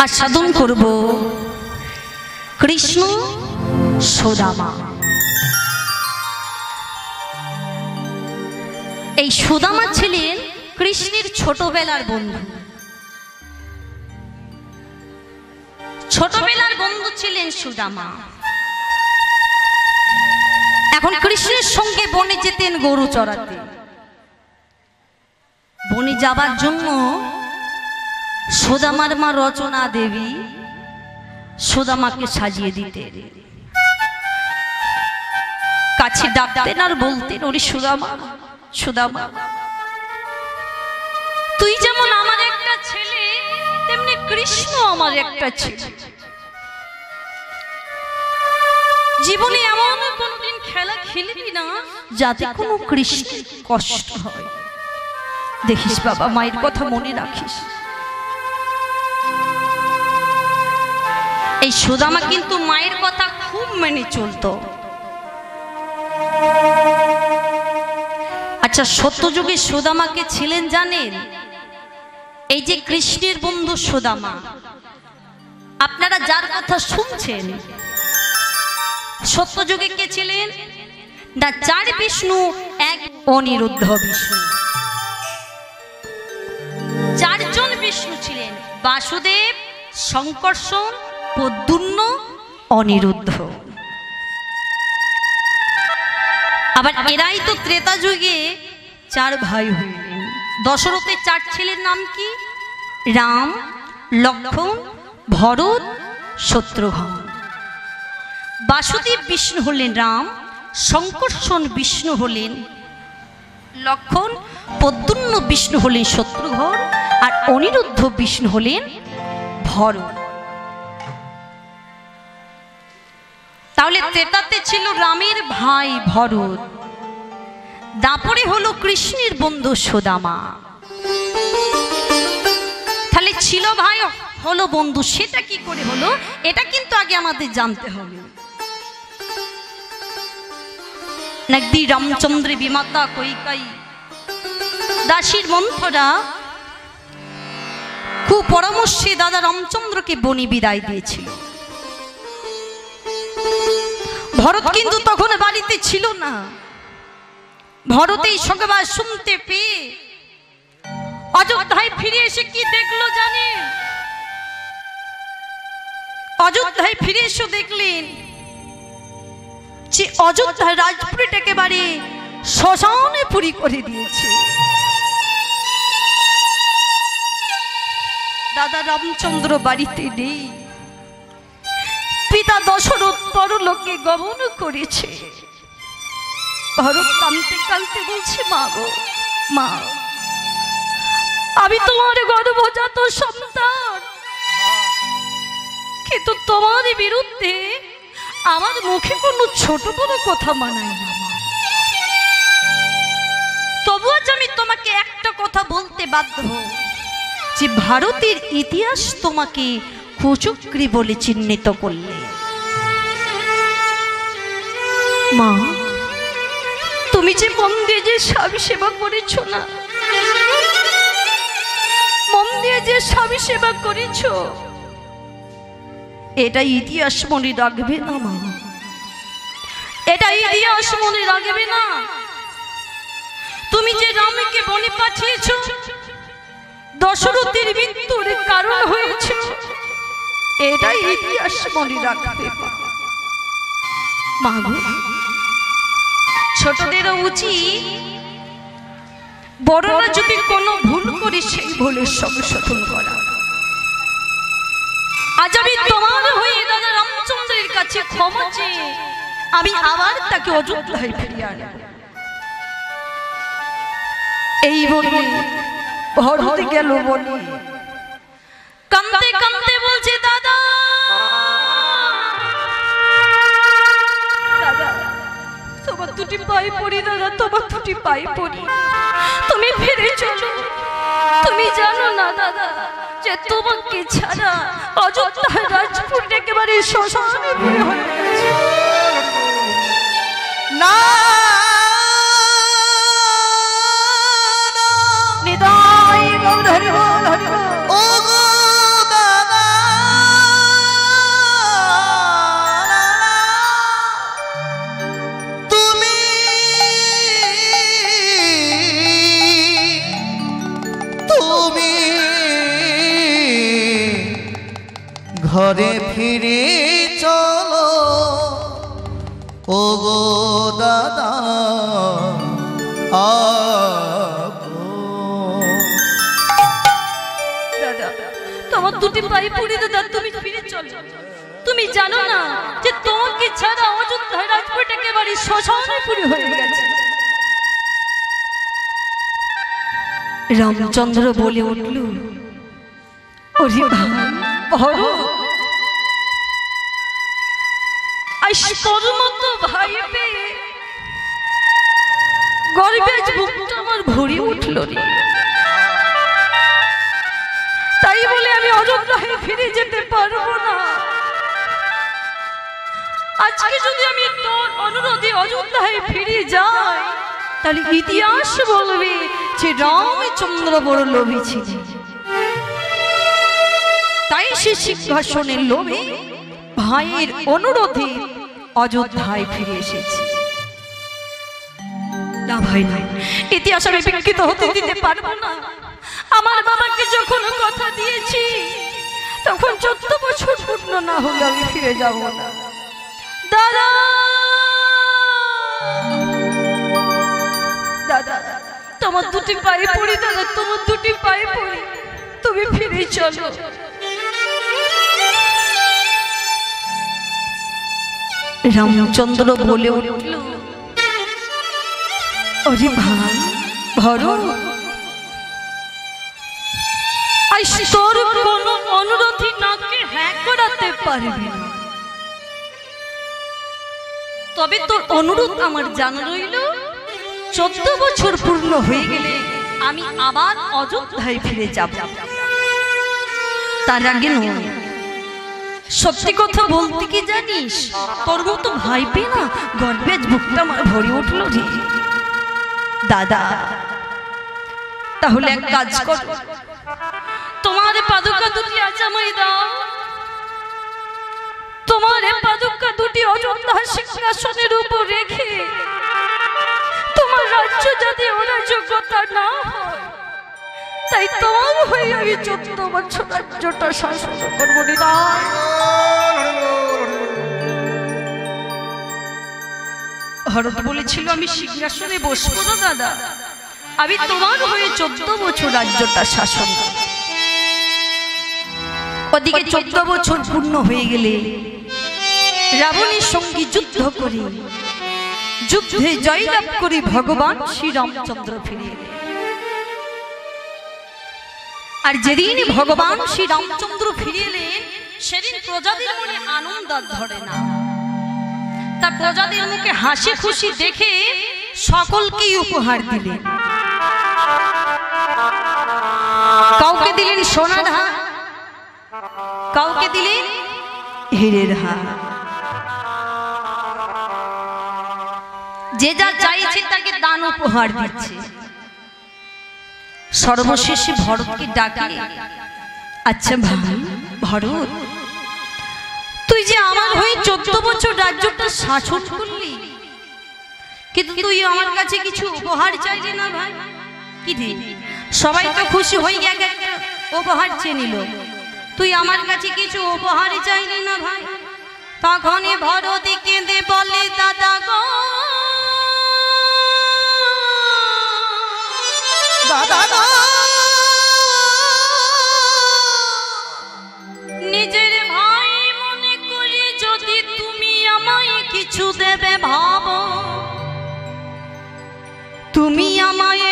আস্বাদন করব কৃষ্ণ সুদামা। এই সুদামা ছিলেন কৃষ্ণের ছোটবেলার বন্ধু। ছোটবেলার বন্ধু ছিলেন সুদামা। এখন কৃষ্ণের সঙ্গে বনে যেতেন গরু চড়াতে। বনে যাবার জন্য সুদামার মা রচনা দেবী সুদামাকে সাজিয়ে দিতেন। কাছে ডাকতেন আর বলতেন, ওরে সুদামা, সুদামা, তুই যেমন আমার একটা ছেলে, তেমনি কৃষ্ণ আমার একটা ছেলে। জীবনে এমন কোনদিন খেলা খেলবি না যাতে কোনো কৃষ্ণের কষ্ট হয়। দেখিস বাবা, মায়ের কথা মনে রাখিস। এই সুদামা কিন্তু মায়ের কথা খুব মেনে চলতো। আচ্ছা, সত্যযুগে সুদামাকে ছিলেন জানেন? এই যে কৃষ্ণের বন্ধু সুদামা, আপনারা যার কথা শুনছেন, সত্যযুগে কে ছিলেন? না, চার বিষ্ণু, এক অনিরুদ্ধ বিষ্ণু। চারজন বিষ্ণু ছিলেন: বাসুদেব, শঙ্কর্ষণ, প্রদ্যুম্ন, অনিরুদ্ধ। আবার এরাই তো ত্রেতা যুগে চার ভাই হইলেন। দশরথের চার ছেলের নাম কি? রাম, লক্ষ্মণ, ভরত, শত্রুঘ্ন। বাসুদেব বিষ্ণু হলেন রাম, শঙ্কর্ষণ বিষ্ণু হলেন লক্ষ্মণ, প্রদ্যুম্ন বিষ্ণু হলেন শত্রুঘ্ন, আর অনিরুদ্ধ বিষ্ণু হলেন ভরত। তাহলে ত্রেতাতে ছিল রামের ভাই ভরত, দাপরে হলো কৃষ্ণের বন্ধু সুদামা। তাহলে ছিল ভাই, হলো বন্ধু, সেটা কি করে হলো? এটা কিন্তু আগে আমাদের জানতে হবে। নাকি রামচন্দ্র বিমাতা কৈকাই দাসীর মন্থরা কুপরামর্শে দাদা রামচন্দ্রকে বনি বিদায় দিয়েছিল। ভরত কিন্তু তখন বাড়িতে ছিল না। ভরত এই সংবাদ শুনতে পেয়ে অযোধ্যায় ফিরে এসে কি দেখলো জানেন? অযোধ্যায় ফিরে এসে দেখলেন যে অযোধ্যার রাজপুরীটা একেবারে শ্মশানে পুরি করে দিয়েছে। দাদা রামচন্দ্র বাড়িতে নেই। পিতা দশরথ পরলোকে গমন করেছে। ভরত কাঁদতে কাঁদতে বলছে, মা গো, মা, আমি তোমার গর্ভজাত সন্তান, কিন্তু তোমার বিরুদ্ধে আমার মুখে কোনো ছোট বড় কথা মানায় না। তবু আজ আমি তোমাকে একটা কথা বলতে বাধ্য যে ভারতের ইতিহাস তোমাকে কুচক্রী বলে চিহ্নিত করলে। মা, তুমি যে মন দিয়ে যে স্বামী সেবা করেছ না, মন দিয়ে যে স্বামী সেবা করেছ, এটা ইতিহাস মনে রাখবে না মা? এটা ইতিহাস মনে রাখবে না? তুমি যে রামকে বনে পাঠিয়েছ, দশরথের মৃত্যুর কারণ হয়েছে, এটা ইতিহাস মনে রাখবে মা গো। ছোটদেরও উচিত বড়রা যদি কোনো ভুল করি সেই ভুলের সংশোধন করা। আজ আমি তোমার হয়ে দাদা রামচন্দ্রের কাছে ক্ষমা চেয়ে আমি আবার তাকে অযোধ্যায় ফিরিয়ে আনব। এই বলে ভরত গেল বলে। কাঁদতে কাঁদতে বলছে, দাদা, দাদা, তোমার দুটি পায়ে পড়ি, দাদা, তোমার দুটি পায়ে পড়ি, তুমি ফিরে চলো। তুমি জানো না দাদা যে তোমাকে ছাড়া অযোধ্যার রাজপুর একেবারে শ্মশানে পড়ে হয়ে গেছে। না, নিতাই গৌর হরি বল, হরি বল। ও গো দাদা, ঘরে ফিরে চলো ও গো দাদা দাদা তোমার দুটি পায়ে পড়ে দাদা তুমি ফিরে চলো। তুমি জানো না যে তোমাকে ছাড়া অযোধ্যার রাজপথ একেবারে শ্মশানে পুরো হয়ে গেছে। রামচন্দ্র বলে উঠল, ওরে ভাই বড় আজ তোর মতো ভাই পেয়ে গর্বে আজ বুকটা আমার ভরে উঠল রে। তাই বলে আমি অযোধ্যায় ফিরে যেতে পারবো না। আজকে যদি আমি তোর অনুরোধে অযোধ্যায় ফিরে যাই তাহলে ইতিহাস বলবে যে রামচন্দ্র বড় লোভী ছিল, তাই সে সিংহাসনের লোভে ভাইয়ের অনুরোধে অযোধ্যায় ফিরে এসেছে। না ভাই না, ইতিহাস আমি বিকৃত হতে দিতে পারবো না। আমার বাবাকে যখন কথা দিয়েছি তখন 14 বছর পূর্ণ না হলে আমি ফিরে যাব না। দাদা দাদা তোমার দুটি পায়ে পড়ি, দাদা তোমার দুটি পায়ে পড়ি, তুমি ফিরে চলো। রামচন্দ্র বলে উঠল, ওরে ভাই ভরত আজ তোর কোনো অনুরোধই নাকে হ্যাঁ করাতে পারবি না, তবে তোর অনুরোধ আমার জানা রইল 14 বছর পূর্ণ হয়ে গেলে আমি আবার অযোধ্যায় ফিরে যাব। তার আগে নয়, সত্যি কথা বলতে কি জানিস, তোর মতো ভাই পেয়ে না গর্বে আজ বুকটা আমার ভরে উঠল রে। দাদা তাহলে এক কাজ কর, তোমার পাদুকা দুটি আজ আমায় দাও। তোমার পাদুকা দুটি অযোধ্যা সিংহাসনের উপর রেখে তোমার রাজ্য যাতে অরাজকতা না হয় তাই তোমার হয়ে আমি 14 বছর রাজ্যটা শাসন করবো। ভরত বলেছিল আমি সিংহাসনে বসবো না দাদা, আমি তোমার হয়ে 14 বছর রাজ্যটা শাসন করব। ওদিকে 14 বছর পূর্ণ হয়ে গেলে রাবণের সঙ্গে যুদ্ধ করে যুদ্ধে জয়লাভ করে ভগবান শ্রীরামচন্দ্র ফিরে এলেন। আর যেদিন ভগবান শ্রীরামচন্দ্র ফিরে এলেন সেদিন প্রজাদের মনে আনন্দ ধরে না। তা প্রজাদের মুখে হাসি খুশি দেখে সকলকেই উপহার দিলেন। কাউকে দিলেন সোনার হার, কাউকে দিলেন হীরের হার, যে যা চাইছে তাকে দান উপহার দিচ্ছে। সর্বশেষে ভরতকে ডাকে, আচ্ছা ভাই ভরত, তুই যে আমার হয়ে 14 বছর রাজ্যটা শাসন করলি, কিন্তু তুই আমার কাছে কিছু উপহার চাইলি না ভাই। কি দিলি? সবাই তো খুশি হয়ে গেল, একটা উপহার চেয়ে নিল, তুই আমার কাছে কিছু উপহার চাইলি না ভাই। তখনই ভরত কেঁদে বলে, দাদা গো দাদা, নিজের ভাই মনে করি যদি তুমি আমায় কিছু দেবে ভাবো, তুমি আমায়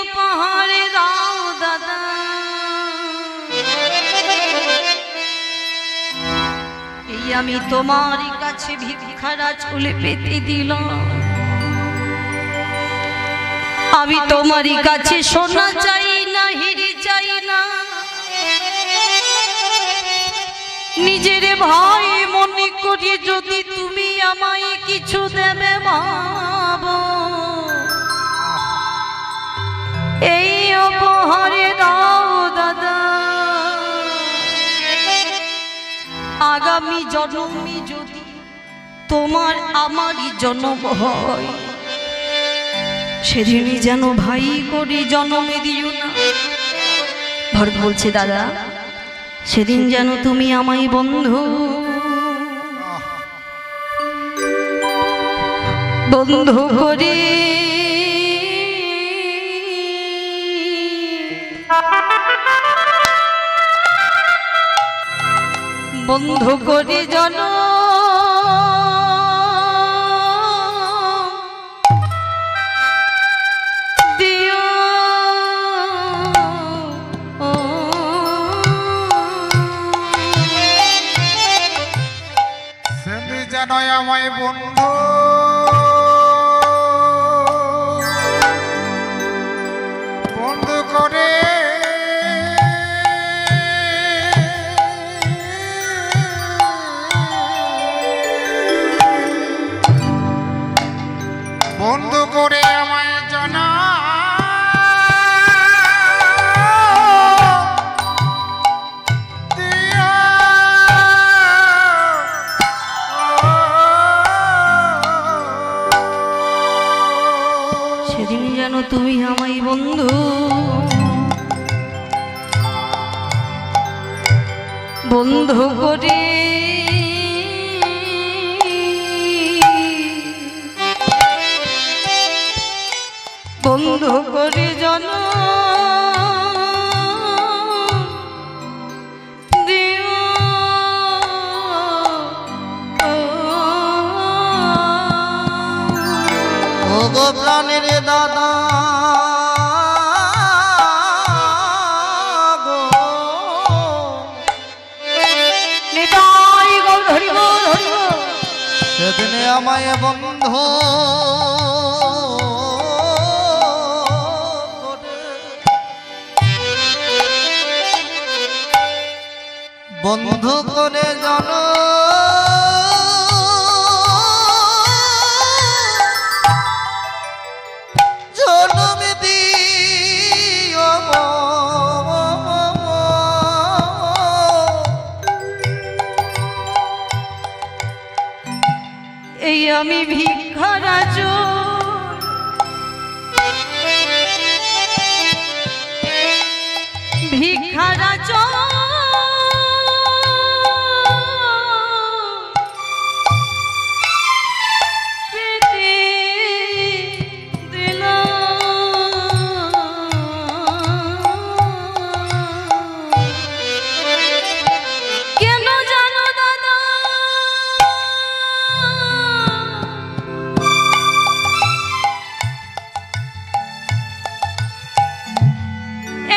উপহার দাও দাদা। এই আমি তোমার কাছে ভিক্ষারা চলে পেতে দিলাম, আমি তোমারই কাছে সোনা চাই না, হিরে চাই না, নিজের ভাই মনে করি যদি তুমি আমায় কিছু দেবে ভাবো, এই উপহারে দাও দাদা। আগামী জন্মে যদি তোমার আমারই জন্ম হয়, সেদিনই যেন ভাই করে জন্মে দিও না। ভরত বলছে, দাদা সেদিন যেন তুমি আমায় বন্ধু বন্ধু করে বন্ধু করে জন দিও সেদিন যেন আমায় বন্ধু বন্ধু করে বন্ধু করে আমায় জানা সেদিন যেন তুমি আমায় বন্ধু বন্ধু করে বন্ধু করে জন দিও ও গো প্রাণের দাদা গো নিতাই গো হরি গো হরি গো সেদিনে আমায় বন্ধু বন্ধু করে জন জনম দিও এই আমি ভিখারা ভিখারা কেন জানো দাদা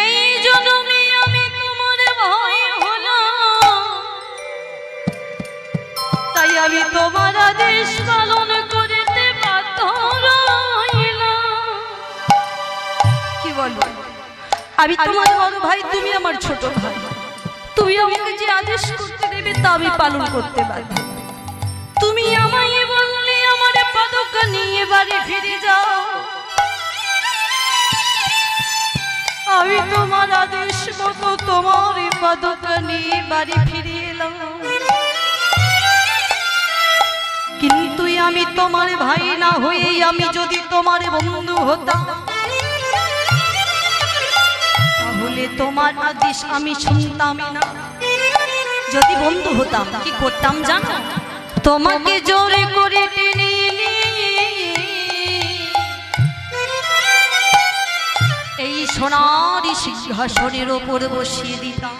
এই জন্মে আমি তোমার ভয় হলো তাই আমি তোমার আদেশ পালন করতে বাধ্য রইলাম। কি বলো আমি তোমার বড় ভাই তুমি আমার ছোট ভাই তুমি আমাকে যে আদেশ করতে দেবে তা আমি পালন করতে বাধ্য। তুমি আমায় বললে আমার পদক নিয়ে বাড়ি ফিরে যাও আমি তোমার আদেশ মতো তোমার পদক নিয়ে বাড়ি ফিরে এলাম। কিন্তু আমি তোমার ভাই না হয়ে আমি যদি তোমার বন্ধু হতাম তাহলে তোমার আদেশ আমি শুনতামই না। যদি বন্ধু হতাম কি করতাম জানো তোমাকে জোরে করে টেনে এই সোনার সিংহাসনের ওপর বসিয়ে দিতাম।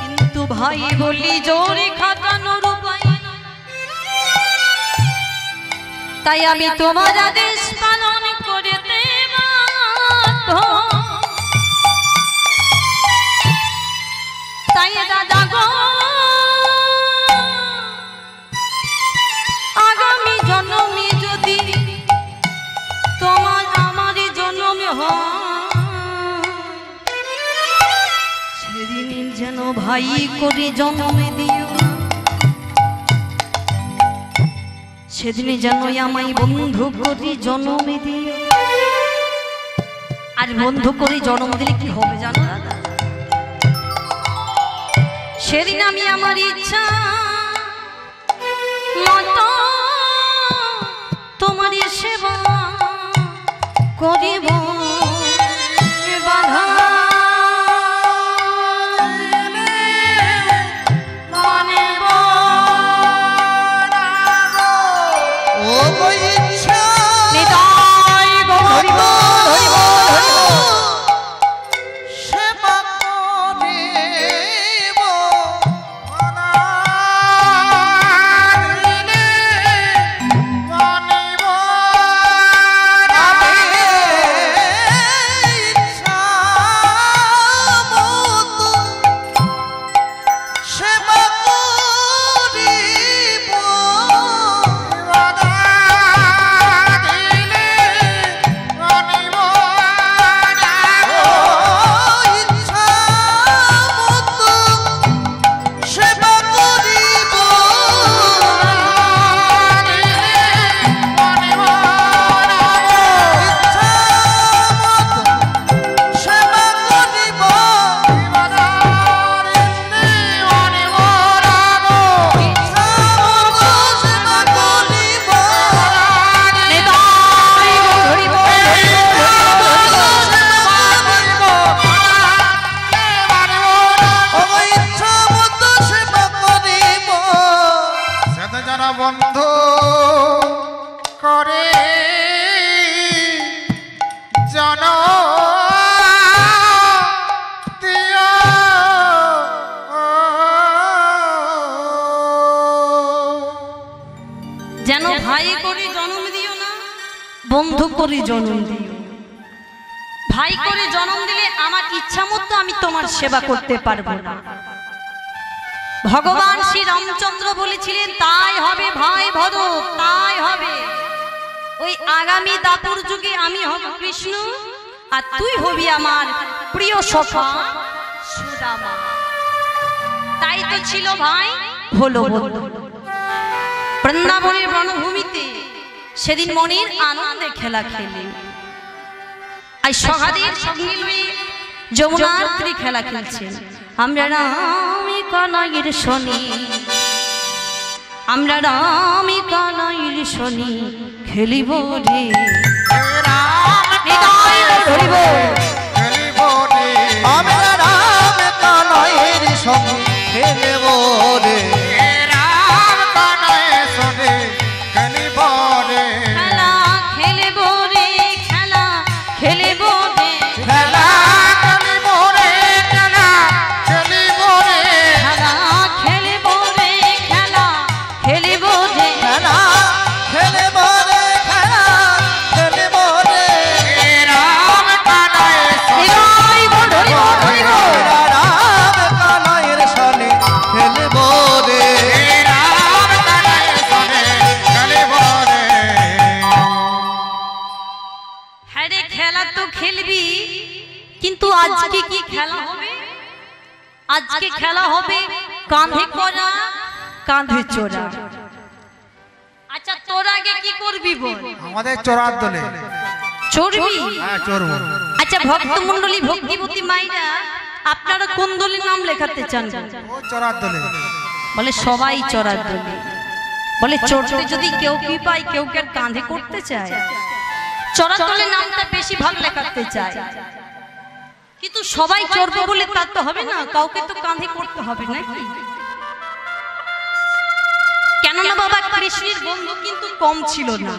কিন্তু ভাই বলি জোরে খাটানোর উপায় না, তাই আমি তোমার আদেশ পালন করতে বাধ্য। তাই দাদা গো আগামী জন্মে যদি তোমার আমার জন্ম হয় সেদিন যেন ভাই করে জন্ম দিও, সেদিন যেন আমায় বন্ধু করে জন্ম দিও। আর বন্ধু করে জন্ম দিলে কি হবে জানো দাদা, সেদিন আমি আমার ইচ্ছা মতো তোমার সেবা করিব বাধা বন্ধু করে জন দিও যেন ভাই করে জন্ম দিও না, বন্ধু করে জন্ম দিও। ভাই করে জন্ম দিলে আমার ইচ্ছা মতো আমি তোমার সেবা করতে পারবো না। ভগবান শ্রী রামচন্দ্র বলেছিলেন তাই হবে ভাই ভরত, তাই হবে। ওই আগামী দাপুর যুগে আমি হব কৃষ্ণ আর তুই হবি আমার প্রিয় সখা সুদামা। তাই তো ছিল ভাই, হলো বন্ধু। বৃন্দাবনের বনভূমিতে সেদিন মনের আনন্দে খেলা খেলে, আর সখাদের সঙ্গে লয়ে যমুনার তীরে খেলা খেলছে। আমরা রামে কানাইয়ের শনি, আমরা রামে কানাইয়ের শনি খেলিব রে। খেলিব রে আমরা রাম কানাইয়ের সঙ্গে খেলব রে। রাম কানায় শোনে খেলিব রে খেলা খেলিব রে, খেলা খেলিব রে, খেলা খেলিব রে খেলা খেলিব রে খেলা খেলিব রে, খেলা খেলিব রে। খেলা খেলব রে, খেলা খেলব রে। রাম কানায় হরি বল, হরি বল, হরি বল। আমরা রাম কানাইয়ের সঙ্গে খেলব রে। রাম কানায় শোনে খেলিব রে হ্যাঁ রে, খেলা তো খেলবি, কিন্তু আজকে কি খেলা হবে? আজকে খেলা হবে কাঁধে করা কাঁধে চোরা। আচ্ছা তোর আগে কি করবি বল? আমাদের চোরার দলে চড়বি? হ্যাঁ চড়বো আচ্ছা ভক্ত মন্ডলী, ভক্তিবতী মাইরা, আপনারা কোন দলে নাম লেখাতে চান? ও চোরার দলে বলে সবাই চড়ার দলে। বলে চড়তে যদি কেউ কি পায়, কেউ কেউ কাঁধে করতে চায়, চড়ার দলে নামটা বেশি ভালো লেখাতে চায়। কিন্তু সবাই চড়বে বলে তার তো হবে না, কাউকে তো কাঁধে করতে হবে নাকি? কেননা বাবা কৃষ্ণের বন্ধু কিন্তু কম ছিল না।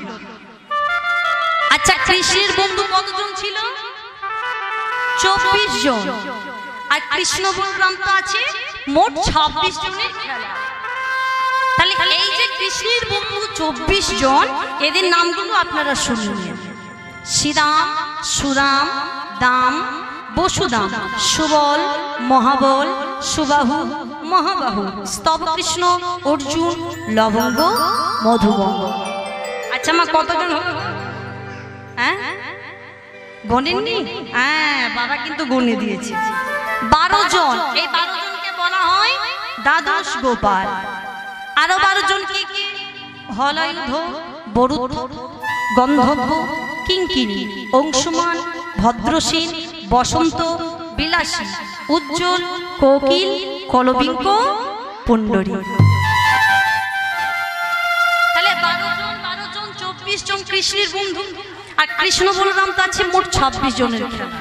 আচ্ছা কৃষ্ণের বন্ধু কতজন ছিল? 24 জন। আর কৃষ্ণ বলরাম তো আছে মোট 26 জনের খেলা। তাহলে এই যে কৃষ্ণের বন্ধু 24 জন, এদের নামগুলো আপনারা শুনুন। শ্রীরাম, সুরাম, দাম, বসুদাম, সুবল, মহাবল, সুবাহু, মহাবাহু, স্তবকৃষ্ণ, অর্জুন, লবঙ্গ, মধুবঙ্গ। আচ্ছা মা কতজন হলো? হ্যাঁ গণেননি? হ্যাঁ বাবা কিন্তু গণে দিয়েছে 12 জন। এই 12 জনকে বলা হয় দ্বাদশ গোপাল। আরো 12 জন কি কি? হলয়ুধ, বরুদ্ধ, গন্ধর্ব, কিঙ্কিণী, অংশুমান, ভদ্রসীন, বসন্ত, বিলাসী, উজ্জ্বল, কোকিল, কলবিঙ্ক, পুণ্ডরী। তাহলে 12 জন 24 জন কৃষ্ণের বন্ধু। আর কৃষ্ণ বলরাম তো আছে মোট 26 জনের খেলা।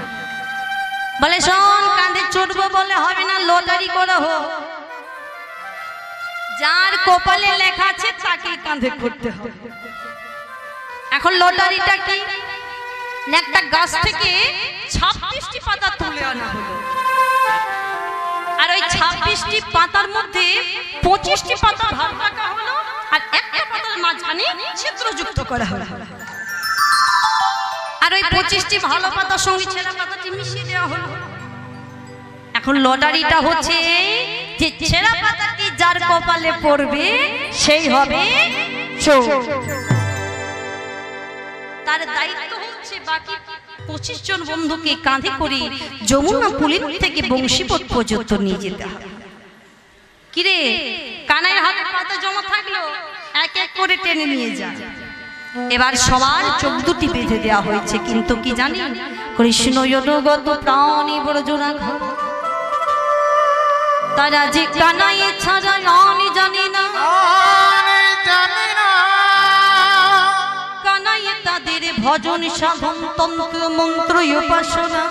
বলে শোন, কাঁধে চড়বো বলে হবে না, লটারি করা হোক। যার কপালে লেখা আছে তাকে কাঁধে করতে হবে। এখন লটারিটা কি? একটা গাছ থেকে 26টি পাতা তুলে আনা হলো, আর ওই 26টি পাতার মধ্যে 25টি পাতা ভাগ রাখা হলো, আর একটা পাতার মাঝখানে ছিদ্রযুক্ত করা হলো। আর ওই 25টি ভালো পাতার সঙ্গে ছেঁড়া পাতাটি মিশিয়ে দেওয়া হলো। এখন লটারিটা হচ্ছে যে ছেঁড়া পাতাটি যার কপালে পড়বে সেই হবে চোর। তার দায়িত্ব হচ্ছে বাকি 25 জন বন্ধুকে কাঁধে করে যমুনা পুলিন থেকে বংশীপট পর্যন্ত নিয়ে যেতে হবে। কিরে, কানাইয়ের হাতে পাতা জমা থাকলো, এক এক করে টেনে নিয়ে যা। এবার সবার চোখ দুটি বেঁধে দেওয়া হয়েছে, কিন্তু কি জানি কৃষ্ণ অনুগত প্রাণী বড় জোড়া ঘর। তারা যে কানাইয়ে ছাড়া আমি জানি না, কানাইয়ে তাদের ভজন সাধন তন্ত্র মন্ত্র উপাসনা।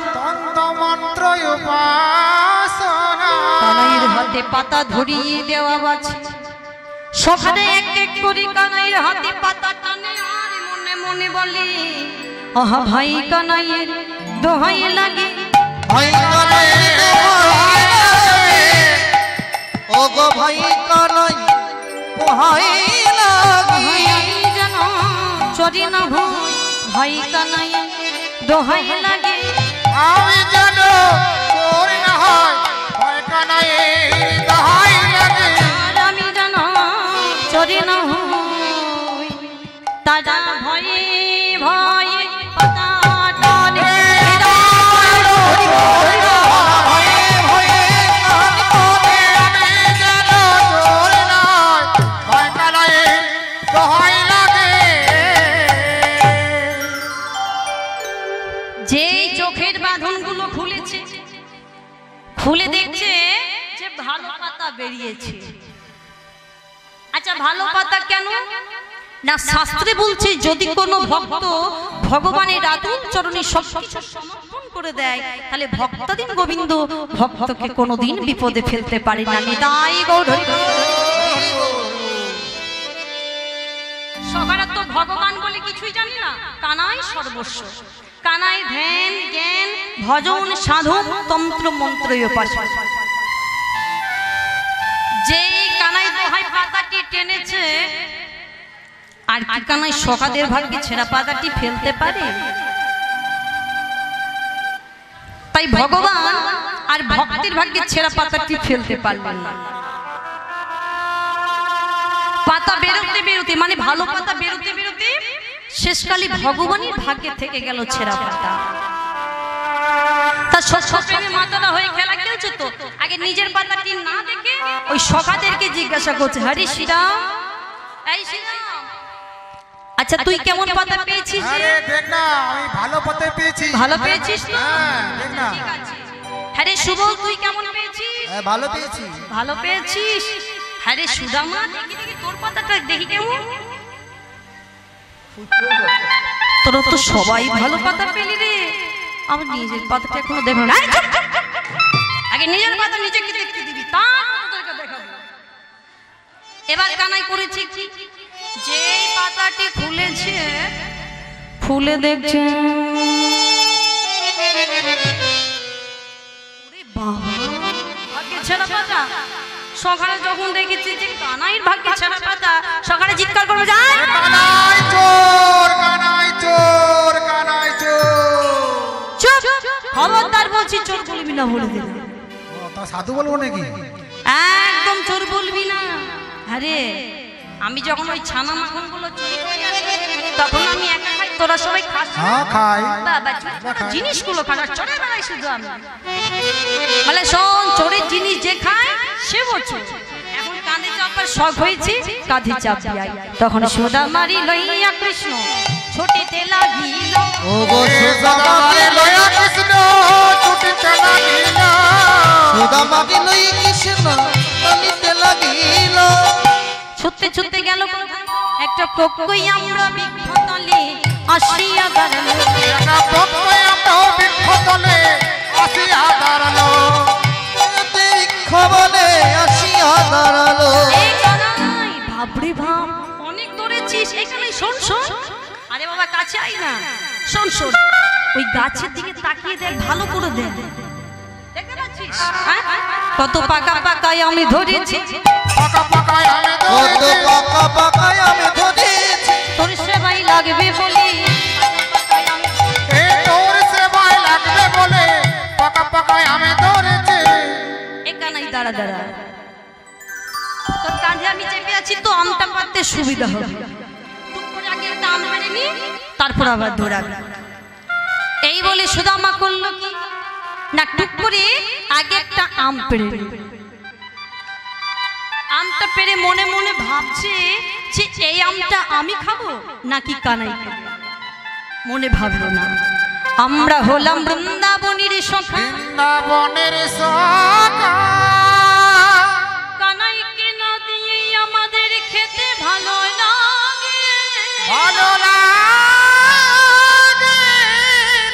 কানাইয়ের হাতে পাতা ধরিয়ে দেওয়া আছে, সকালে এক এক করে কানাইয়ের হাতে পাতা টানে আর মনে মনে বলে আহা ভাই কানাইয়ের দোহাই লাগে ভাই কানাইয়ের দোহাই লাগে ও গো ভাই কানাই দোহাই লাগে যেন চরি না ভয় ভাই কানাইয়ের দোহাই লাগে আমি যেন চোর না হয় ভয় কানাইয়ের দোহাই লাগে আর আমি যেন চরি না হই তারা ভয়ে ভয়ে পাতা টানে খুলে দেখছে যে ভালো পাতা বেরিয়েছে। আচ্ছা ভালো পাতা কেন না? শাস্ত্রে বলছে যদি কোনো ভক্ত ভগবানের আতুল চরণে সবকিছু সমর্পণ করে দেয় তাহলে ভক্তদিন গোবিন্দ ভক্তকে কোনোদিন বিপদে ফেলতে পারে না। নিতাই গৌর সবার তো ভগবান বলে কিছুই জানি না, কানাই সর্বস্ব। কানাই ধ্যান জ্ঞান ভজন সাধন তন্ত্র মন্ত্র উপাসনা। যে কানাই দোহাই পাতাটি টেনেছে আর কি কানাই সখাদের ভাগ্যে ছেঁড়া পাতাটি ফেলতে পারে? তাই ভগবান আর ভক্তের ভাগ্যে ছেঁড়া পাতাটি ফেলতে পারলেন না। পাতা বেরোতে বেরোতে মানে ভালো পাতা বেরোতে বেরোতে শেষকালে ভগবানের ভাগ্যে থেকে গেল ছেঁড়া পাতা। তার সপ্রেমে মাতালা হয়ে খেলা খেলছে তো আগে নিজের পাতাটি না দেখে ওই সখাদেরকে জিজ্ঞাসা করছে, হরি শ্রীরাম, এই শ্রীরাম, আচ্ছা তুই কেমন পাতা পেয়েছিস? আরে দেখ না আমি ভালো পাতা পেয়েছি। ভালো পেয়েছিস না? হ্যাঁ দেখ না। ঠিক আছে। হ্যাঁ রে শুভ, তুই কেমন পেয়েছিস? ভালো পেয়েছি। ভালো পেয়েছিস? হ্যাঁ রে সুদামা, দেখি দেখি তোর পাতাটা দেখি কেমন। তোরা তো সবাই ভালো পাতা পেলি রে, আমার নিজের পাতাটা এখনো দেখো না। আগে নিজের পাতা নিজেকে দেখতে দিবি, তারপর তোকে দেখাবো। এবার কানাই করেছে কি, যে পাতাটি খুলেছে খুলে দেখছে ভাগ্যে ছেঁড়া পাতা। সকালে যখন দেখেছি যে কানাইয়ের ভাগ্যে ছেঁড়া পাতা, সকালে চিৎকার করবে, যায় কানাই চোর, কানাই চোর, কানাই চোর। চুপ, খবরদার বলছি, চোর বলবি না বলে দিলাম। ও তা সাধু বলবো নাকি? একদম চোর বলবি না। আরে আমি যখন ওই ছানা মাখন গুলো চুরি করে আনি তখন আমি একা খাই, তোরা সবাই খাস? হ্যাঁ খাই। বাবা জিনিসগুলো খাস, চোরে বেড়াই শুধু আমি। বলে শোন, চোরের জিনিস যে খায় সে বলছে এখন কাঁধে চাপার শখ হয়েছে, কাঁধে চাপি আই। তখন সোদা মারি লইয়া কৃষ্ণ ছোটিতে লাগিল, ও গো সুদামাকে লয়া কৃষ্ণ ছুটিতে লাগিল, সুদামাকে লই কৃষ্ণ টানিতে লাগিল। ছুটতে ছুটতে গেল একটা কই আমরা বিক্ষতলে আসিয়া দাঁড়ালো, একটা পক্ষে আমরা বিক্ষতলে আসিয়া দাঁড়ালো, খবলে আসিয়া দাঁড়ালো। এই কানাই ভাবরে ভাব, অনেক দৌড়েছিস, এখানে শোন শোন। আরে বাবা কাছে আই না, শোন শোন, ওই গাছের দিকে তাকিয়ে দেখ, ভালো করে দেখ, দেখতে পাচ্ছিস হ্যাঁ? কত পাকা পাকায় আমি ধরেছি, পাকা পাকায় আমি কত ধরেছি, পাকা পাকায় আমি ধরেছি, তোর সেবাই লাগবে বলি এ তোর সেবায় লাগবে বলে পাকা পাকায় আমি ধরেছি। এ কানাই দাঁড়া দাঁড়া, তোর কাঁধে আমি চেপে আছি তো আমটা পাততে সুবিধা হবে। টুক করে আগে একটা আম পেড়ে নি, তারপর আবার ধরাবি। এই বলে সুদামা করলো কি না, টুক করে আগে একটা আম পেড়ে নি। আমটা পেড়ে মনে মনে ভাবছে যে এই আমটা আমি খাবো নাকি কানাই খাবো। মনে ভাবলো না, আমরা হলাম বৃন্দাবনের সখা, বৃন্দাবনের সখা, কানাইকে না দিয়ে আমাদের খেতে ভালো লাগে, ভালো লাগে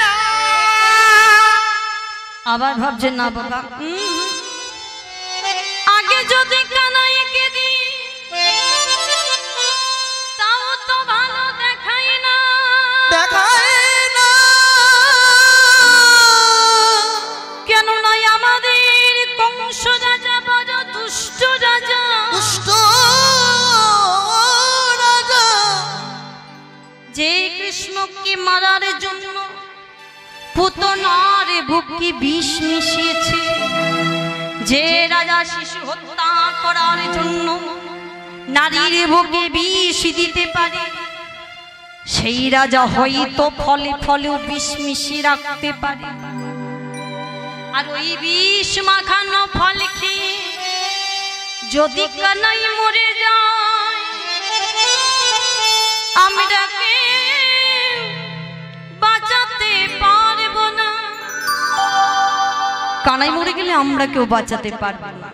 না। আবার ভাবছে না বাবা, আগে যদি কানাইকে দিই পুতনার বুকে বিষ মিশিয়েছে। যে রাজা শিশু হত্যা করার জন্য নারীর বুকে বিষ দিতে পারে, সেই রাজা হয়তো ফলে ফলেও বিষ মিশিয়ে রাখতে পারে। আর ওই বিষ মাখানো ফল খেয়ে যদি কানাই মরে যায়, আমরাকে বাঁচাতে পারবো না। কানাই মরে গেলে আমরা কেউ বাঁচাতে পারবো না,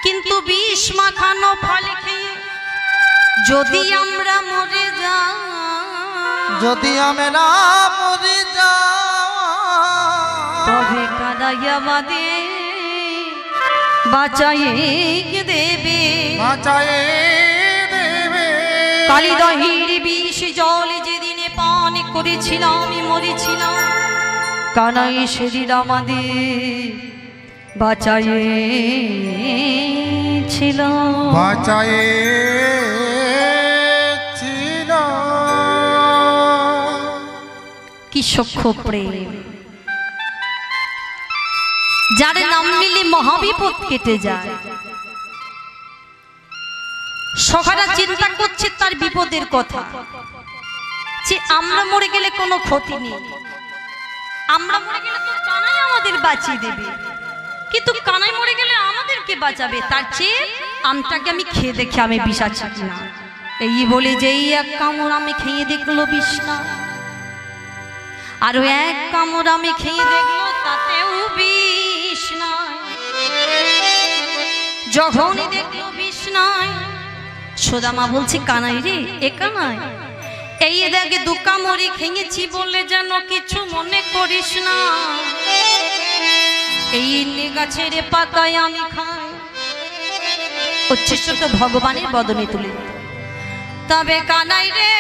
কিন্তু বিষ মাখানো ফল খেয়ে যদি আমরা মরে যাই, যদি আমরা মরে যাই, তবে কানাই আমাদের বাঁচাইয়ে দেবে, বাঁচায়ে দেবে। কালিদহির বিষ জল যেদিনে পান করেছিলাম আমি মরেছিলাম, কানাই সেদিন আমাদের বাঁচাইয়েছিল, বাঁচায়ে ছিল। কি সখ্য প্রেম, যার নাম নিলে মহাবিপদ কেটে যায়। সখারা চিন্তা করছে তার বিপদের কথা, যে আমরা মরে গেলে কোনো ক্ষতি নেই, আমরা মরে গেলে তো কানাই আমাদের বাঁচিয়ে দেবে, কিন্তু কানাই মরে গেলে আমাদেরকে বাঁচাবে, তার চেয়ে আমটাকে আমি খেয়ে দেখি আমি বিষ আছে কিনা। এই বলে যেই এক কামড় আমি খেয়ে দেখলো বিষ না, আরো এক কামড় আমি খেয়ে দেখলো তাতেও বিষ নয়। যখনই দেখলো বিষ নয়, সুদামা বলছে কানাই রে, এ কানাই এই দেখে দু কামড়ি খেয়েছি বলে যেন কিছু মনে করিস না, এই গাছের পাতায় আমি খাই। উচ্ছিষ্ট ভগবানের বদনে তুলে, তবে কানাই রে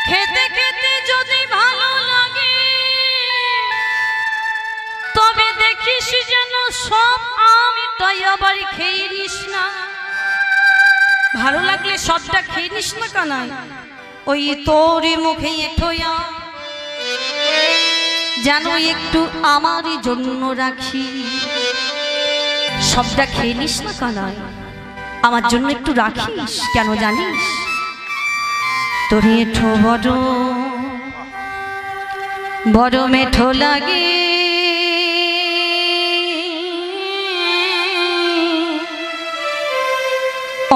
খেতে খেতে যদি ভালো লাগে, তবে দেখিস যেন সব আমটাই আবার খেয়ে নিস না। ভালো লাগলে সবটা খেয়ে নিস না কানাই, ওই তোর মুখে এঠোয়া যেন একটু আমার জন্য রাখি। সবটা খেয়ে নিস না কানাই, আমার জন্য একটু রাখিস, কেন জানিস? তোর এঠো বড় বড় মেঠো লাগে,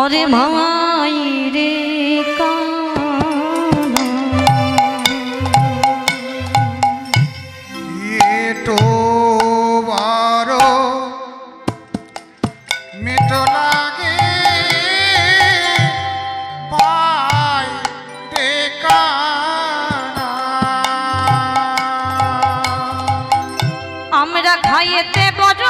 ওরে মাই রে কানা, এটো বড় মিঠো লাগে, পাই রে কানা। আমরা খাইতে বড়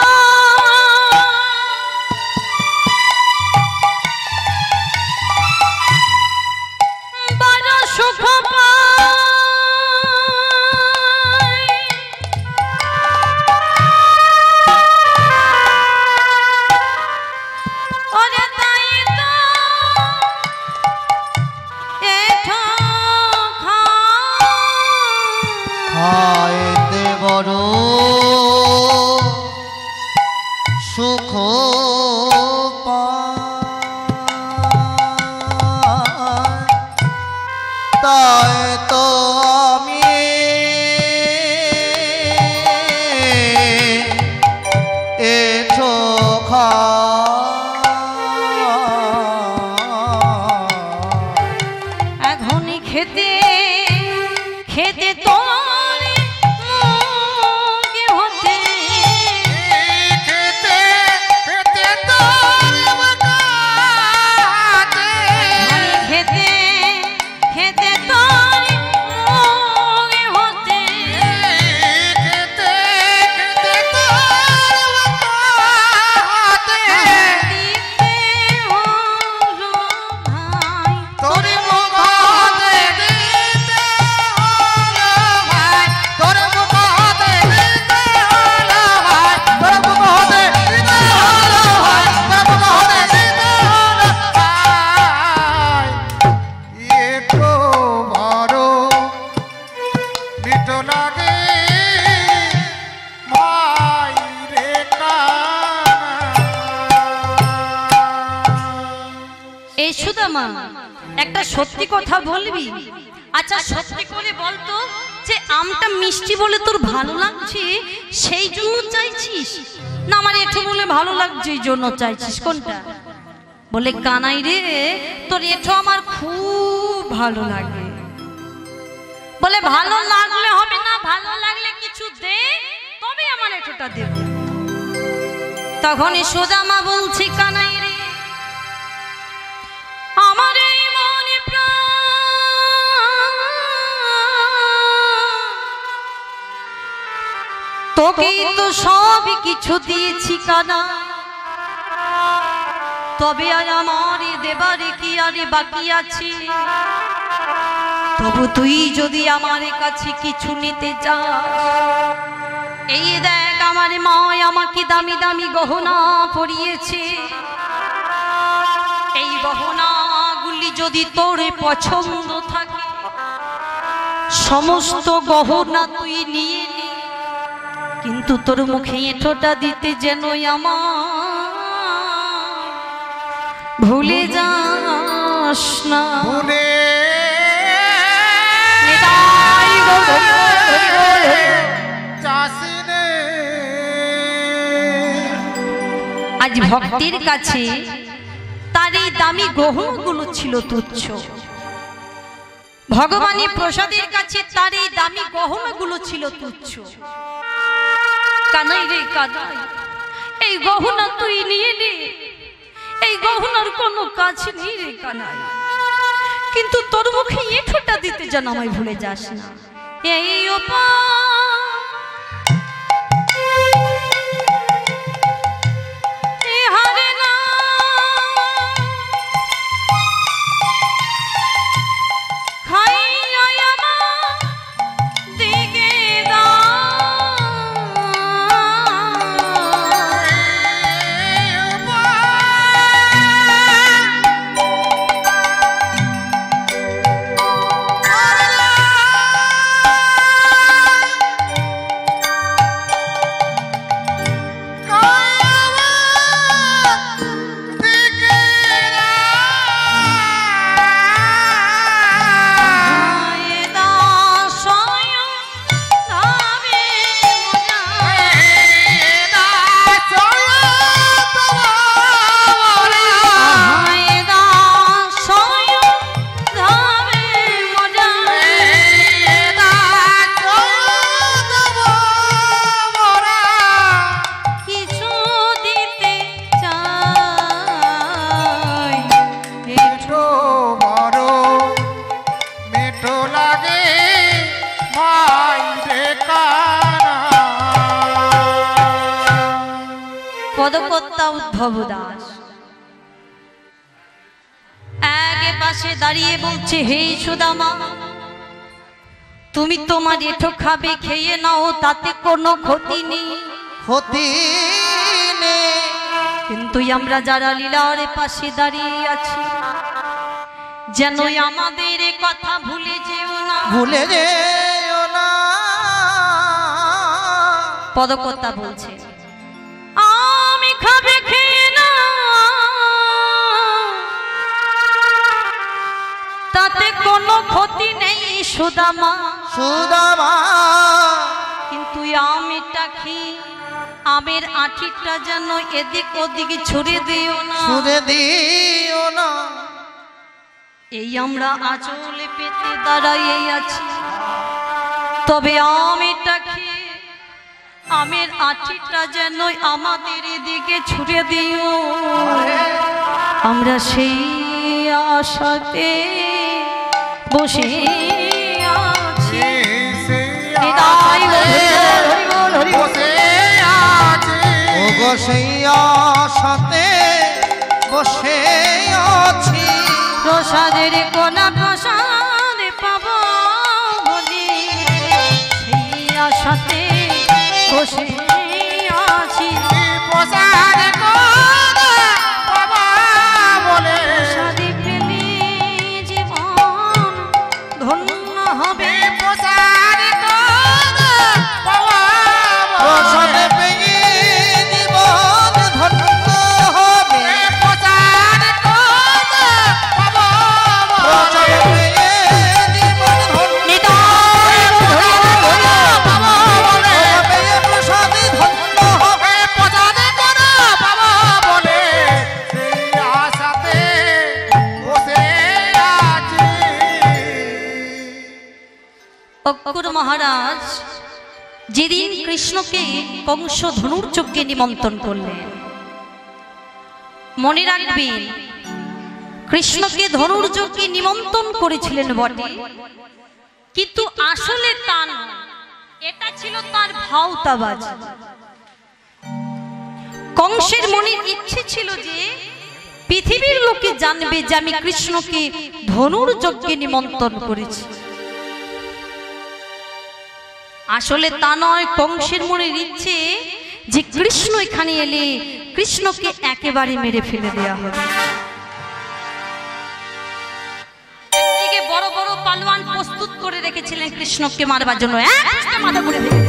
বড় সুখ পাই, ওরে তাই তো এঠো খাইতে বড় সুখ পাই, তাই তো আমি এঠো খাই। এখনই খেতে খেতে তোর মুখে হতে, খেতে খেতে তোর বাগাতে, খেতে খেতে তোর মুখে হতে, খেতে খেতে তোর বাগাতে, দিতে হলো ভাই তোর মুখে দিতে হলো ভাই। সুদামা, একটা সত্যি কথা বলবি? আচ্ছা সত্যি করে বলতো যে আমটা মিষ্টি বলে তোর ভালো লাগছে সেই জন্য চাইছিস, না আমার এঠো বলে ভালো লাগছে এই জন্য চাইছিস, কোনটা? বলে কানাই রে, তোর এঠো আমার খুব ভালো লাগে। বলে ভালো লাগলে হবে না, ভালো লাগলে কিছু দে তবে আমার এঠোটা দেব। তখনই সুদামা বলছি কানাই রে, আমার এই মনে প্রাণ তোকেই তো সব কিছু দিয়েছি কানা, তবে আর আমার দেবারে কি আরে বাকি আছে? তবু তুই যদি আমার কাছে কিছু নিতে চাস, এই দেখ আমার মা আমাকে দামি দামি গহনা পরিয়েছে, এই গহনাগুলি যদি তোর পছন্দ থাকে সমস্ত গহনা তুই নিয়ে নে, কিন্তু তোর মুখে এঁঠোটা দিতে যেন আমার ভুলে যাস না। ভুলে যাসিনে। আজ ভক্তির কাছে তার এই দামি গহনাগুলো ছিল তুচ্ছ, ভগবানের প্রসাদের কাছে তার এই দামি গহনাগুলো ছিল তুচ্ছ। কানাই রে কানাই, এই গহনা তুই নিয়ে নে, এই গহনার কোনো কাজ নেই রে কানাই, কিন্তু তোর মুখে এঁঠোটা দিতে যেন আমায় ভুলে যাস না। এই হারে না খাইয়া আমার দিকে দা, পদকর্তা উদ্ধব দাস এক পাশে দাঁড়িয়ে বলছে, হে সুদামা, তুমি তোমার এঁঠো খাবে, খেয়ে নাও, তাতে কোনো ক্ষতি নেই, ক্ষতি নেই, কিন্তু আমরা যারা লীলার পাশে দাঁড়িয়ে আছি যেন আমাদের কথা ভুলে যেও না, ভুলে যেও না। পদকর্তা বলছে, আমি খাবে খেয়ে না, তাতে কোনো ক্ষতি নেই সুদামা, সুদামা, কিন্তু আমিটা খেয়ে আমের আঁটিটা যেন এদিক ওদিক ছুড়ে দিও না, ছুড়ে দিও না। এই আমরা আঁচলে পেতে দাঁড়াইয়ে আছি, তবে আমিটা খেয়ে আমের আঁটিটা যেন আমাদের এদিকে ছুড়ে দিও, আমরা সেই আশাতে বসে আছি। ওগো সেই আশাতে বসে আছি, প্রসাদের কোনা প্রসাদ পাব বলি, সেই আশাতে বসে আছি, প্রসাদ বাবা বলে প্রসাদে পেলে জীবন ধন্য হবে, প্রসাদ বাবা প্রসাদ পেয়ে জীবন ধন্য হবে, প্রসাদ বাবা অক্রুর মহারাজ যেদিন কৃষ্ণকে কংস ধনুর্যজ্ঞে নিমন্ত্রণ করলেন, মনে রাখবেন কৃষ্ণকে ধনুর্যজ্ঞে নিমন্ত্রণ করেছিলেন বটে, কিন্তু আসলে তা নয়, এটা ছিল তার ভাওতাবাজ। কংসের মনের ইচ্ছে ছিল যে পৃথিবীর লোকে জানবে যে আমি কৃষ্ণকে ধনুর্যজ্ঞে নিমন্ত্রণ করেছি। আসলে তা নয়, কংসের মনের ইচ্ছে যে কৃষ্ণ এখানে এলে কৃষ্ণকে একেবারে মেরে ফেলে দেওয়া হবে। একদিকে বড় বড় পালোয়ান প্রস্তুত করে রেখেছিলেন কৃষ্ণকে মারবার জন্য, মাথা ঘুরে ফেলে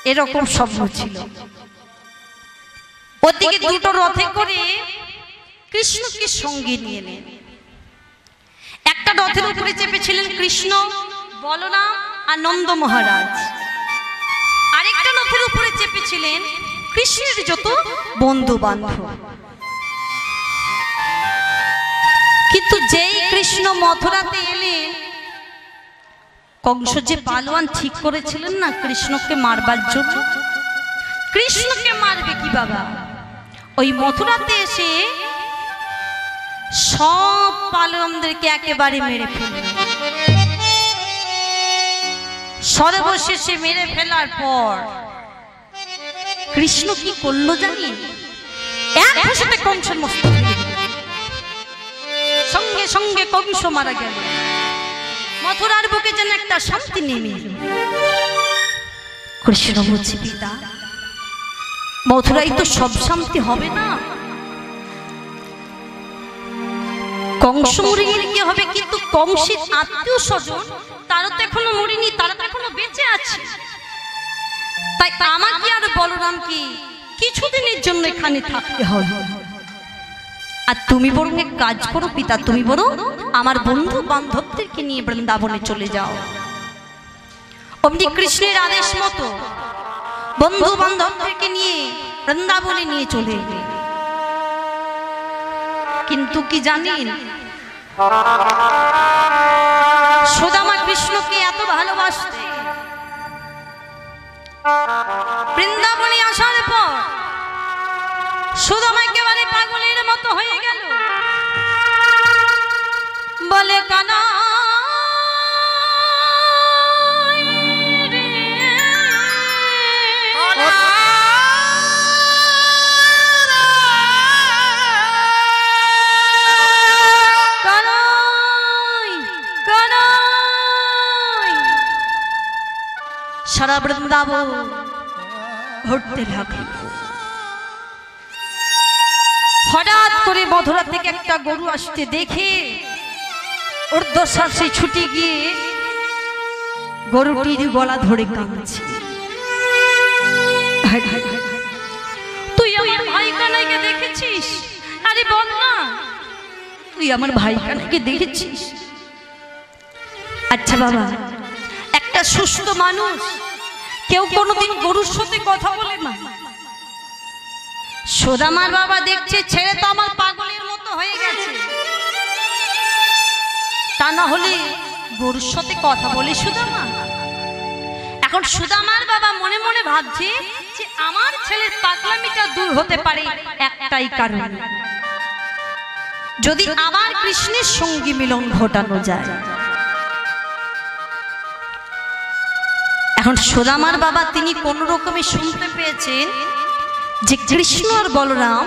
এরকম স্বপ্ন ছিল। ওদিকে দুটো রথে করে কৃষ্ণকে সঙ্গে নিয়ে নেন। একটা রথের উপরে চেপেছিলেন কৃষ্ণ, বলরাম আর নন্দ মহারাজ, আরেকটা রথের উপরে চেপেছিলেন কৃষ্ণের যত বন্ধু বান্ধব। কিন্তু যেই কৃষ্ণ মথুরাতে এলেন, কংস যে পালোয়ান ঠিক করেছিলেন না কৃষ্ণকে মারবার জন্য, কৃষ্ণকে মারবে কি বাবা, ওই মথুরাতে এসে সব পালোয়ানদেরকে একেবারে মেরে ফেললেন। সর্বশেষে মেরে ফেলার পর কৃষ্ণ কি করলো জানি, এক ঘুষিতে কংসের মস্তক সঙ্গে সঙ্গে কংস মারা গেল। মথুরার বুকে যেন একটা শান্তি নেমে এলো। কৃষ্ণ বলছে, পিতা মথুরাই তো সব শান্তি হবে না, কংস মরে গেলে কি হবে, কিন্তু কংসের আত্মীয় স্বজন তারা তো এখনো মরেনি, তারা তো এখনো বেঁচে আছে। তাই আমাকে আর বলরাম কি কিছুদিনের জন্য এখানে থাকতে হবে। আর তুমি বরং এক কাজ করো পিতা, তুমি বরং আমার বন্ধু বান্ধবদেরকে নিয়ে বৃন্দাবনে চলে যাও। অমনি কৃষ্ণের আদেশ মতো বন্ধু বান্ধবদেরকে নিয়ে বৃন্দাবনে নিয়ে চলে এলেন। কিন্তু কি জানেন, সুদামা কৃষ্ণকে এত ভালোবাসতে, বৃন্দাবনে আসার পর সুদামা একেবারে পাগলের মতো হয়ে গেল। বলে কানা সারা বৃন্দাবন ঘুরতে লাগলো। হঠাৎ করে মথুরা থেকে একটা গরু আসতে দেখে ঊর্ধ্বশ্বাসে ছুটে গিয়ে গরুটির গলা ধরে কাঁদছে। তুই আমার ভাই কানাইকে দেখেছিস? আরে বল না, তুই আমার ভাই কানাইকে দেখেছিস? আচ্ছা বাবা, একটা সুস্থ মানুষ কেউ কোনোদিন গরুর সাথে কথা বলে না? সুদামার বাবা দেখছে ছেলে তো আমার পাগলের মতো হয়ে গেছে, তা না হলে গরুর সাথে কথা বলে সুদামা? এখন সুদামার বাবা মনে মনে ভাবছে যে আমার ছেলের পাগলামিটা দূর হতে পারে একটাই কারণ, যদি আবার কৃষ্ণের সঙ্গে মিলন ঘটানো যায়। এখন সুদামার বাবা তিনি কোন রকমে শুনতে পেয়েছেন যে কৃষ্ণ আর বলরাম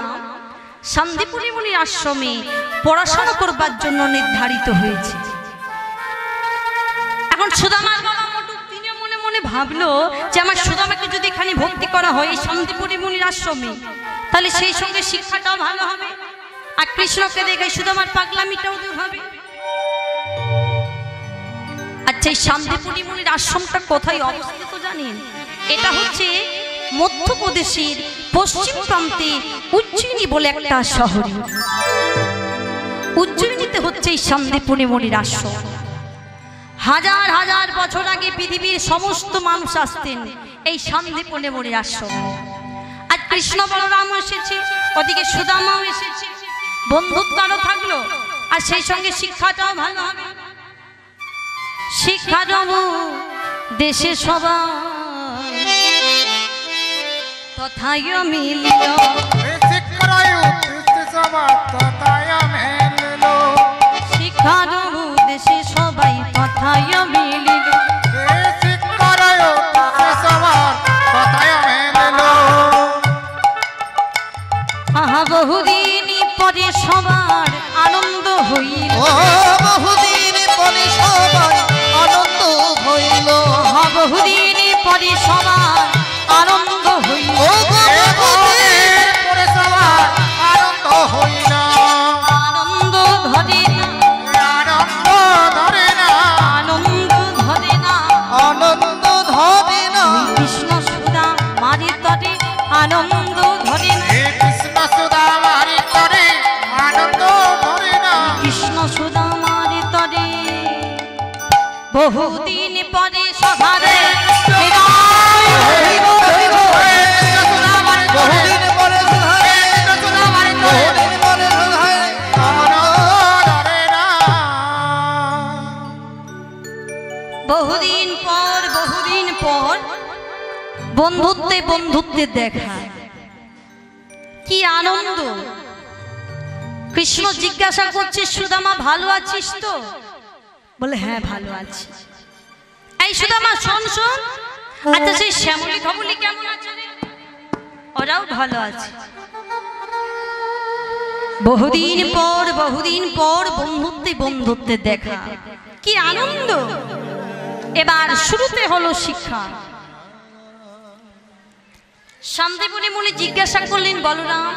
শান্তিপুরী মুনির আশ্রমে পড়াশোনা করবার জন্য নির্ধারিত হয়েছে। এখন সুদামার বাবা মোটু তিনি মনে মনে ভাবলো যে আমার সুদামাকে যদি এখানে ভর্তি করা হয় শান্তিপুরী মুনির আশ্রমে, তাহলে সেই সঙ্গে শিক্ষাটাও ভালো হবে, আর কৃষ্ণকে দেখে সুদামার পাগলামিটাও দূর হবে। আচ্ছা, এই শান্তিপুরী মুনির আশ্রমটা কোথায় অবস্থিত জানেন? এটা হচ্ছে মধ্যপ্রদেশের পশ্চিম প্রান্তে উজ্জয়িনী বলে একটা শহর। উজ্জয়িনীতে হচ্ছে এই শান্তিপুরী মুনির আশ্রম। হাজার হাজার বছর আগে পৃথিবীর সমস্ত মানুষ আসতেন এই শান্তিপুরী মুনির আশ্রম। আজ কৃষ্ণ বলরাম এসেছে, ওদিকে সুদামাও এসেছে, বন্ধুত্ব আরো থাকলো, আর সেই সঙ্গে শিক্ষাটাও ভালো হবে। শিক্ষা দেব দেশে সবাই তথায় মিলিল শিক্ষা দেব দেশে সবাই তথায় মিলিল আহা বহুদিন পরে সবার আনন্দ হইল ও বহুদিন পরে সবাই আনন্দ হইল আহা বহুদিন পরে সবার আনন্দ হইল ও বহুদিন পরে সবাই আনন্দ হইল আনন্দ ধরে না আনন্দ ধরে না আনন্দ ধরে না কৃষ্ণ সুদা মারি তরে আনন্দ ধরে না কৃষ্ণ সুদা মারি তরে বহুদিন পরে সভারে বহুদিন পরে সুধারে বহুদিন পরে সুধারে বহুদিন পর বন্ধুত্বে দেখা কি আনন্দ কৃষ্ণ জিজ্ঞাসা করছে সুদামা ভালো আছিস তো বলে হ্যাঁ ভালো আছি এই সুদামা শোন শোন আচ্ছা সেই শ্যামলী খবলি কেমন আছে রে? ওরাও ভালো আছে বহুদিন পর বন্ধুত্বে দেখা কি আনন্দ এবার শুরুতে হলো শিক্ষা শান্তিপুরি মুনি জিজ্ঞাসা করলেন বলরাম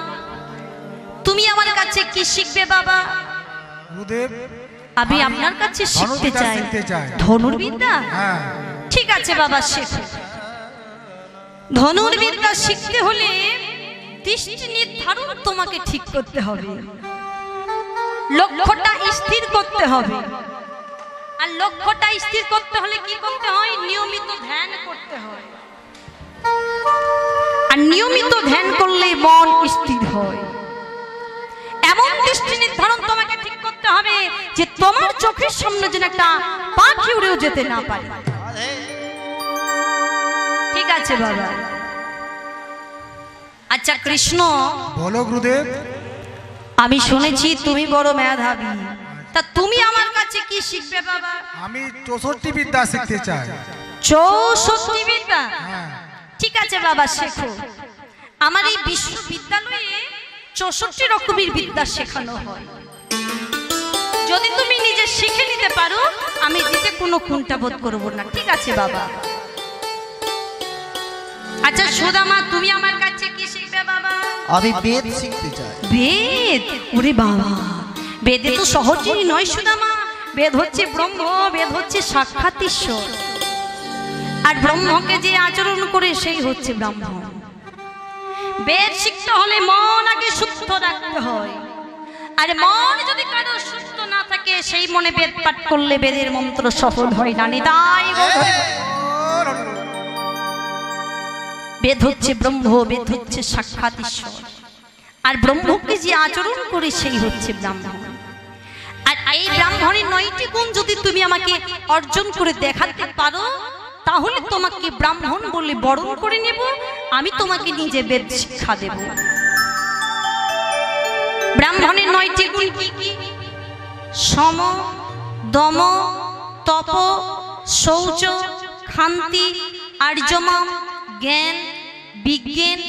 তুমি আমার কাছে কি শিখবে বাবা আমি আপনার কাছে শিখতে চাই ধনুর্বিদ্যা ঠিক আছে বাবা শেখো ধনুর্বিদ্যা শিখতে হলে দৃষ্টি নির্ধারণ তোমাকে ঠিক করতে হবে লক্ষ্যটা স্থির করতে হবে আর লক্ষ্যটা স্থির করতে হলে কি করতে হয় নিয়মিত ধ্যান করতে হয় আর নিয়মিত ধ্যান করলে মন স্থির হয় এমন দৃষ্টি নির্ধারণ তোমাকে ঠিক করতে হবে যে তোমার চোখের সামনে যেন একটা পাখি উড়েও যেতে না পারে ঠিক আছে বাবা আচ্ছা কৃষ্ণ বলো গুরুদেব আমি শুনেছি তুমি বড় মেধাবী তা তুমি আমার কাছে কি শিখবে বাবা আমি 64 বিদ্যা শিখতে চাই 64 বিদ্যা ঠিক আছে বাবা শেখো আমার এই বিশ্ববিদ্যালয়ে 64 রকমের বিদ্যা শেখানো হয় যদি তুমি নিজে শিখে নিতে পারো আমি দিতে কোনো কুণ্ঠাবোধ করব না ঠিক আছে বাবা আচ্ছা সুদামা তুমি আমার কাছে কি শিখবে বাবা আমি বেদ শিখতে চাই বেদ ওরে বাবা বেদে তো সহজ জিনিস নয় সুদামা বেদ হচ্ছে ব্রহ্ম বেদ হচ্ছে সাক্ষাৎ ঈশ্বর আর ব্রহ্মকে যে আচরণ করে সেই হচ্ছে ব্রাহ্মণ বেদ শিখতে হলে মন আগে সুস্থ রাখতে হয় আর মন যদি কারো সুস্থ না থাকে সেই মনে বেদ পাঠ করলে বেদের মন্ত্র সফল হয় না নিতাই বেদ হচ্ছে ব্রহ্ম বেদ হচ্ছে সাক্ষাৎ ঈশ্বর আর ব্রহ্মকে যে আচরণ করে সেই হচ্ছে ব্রাহ্মণ আর এই ব্রাহ্মণের 9টি গুণ যদি তুমি আমাকে অর্জন করে দেখাতে পারো তাহলে তোমাকে ব্রাহ্মণ বলে বরণ করে নেব আমি তোমাকে নিজে বেদ শিক্ষা দেব ব্রাহ্মণের 9টি গুণ কি কি সম দম তপ শৌচ ক্ষান্তি আর্যমম জ্ঞান বিজ্ঞান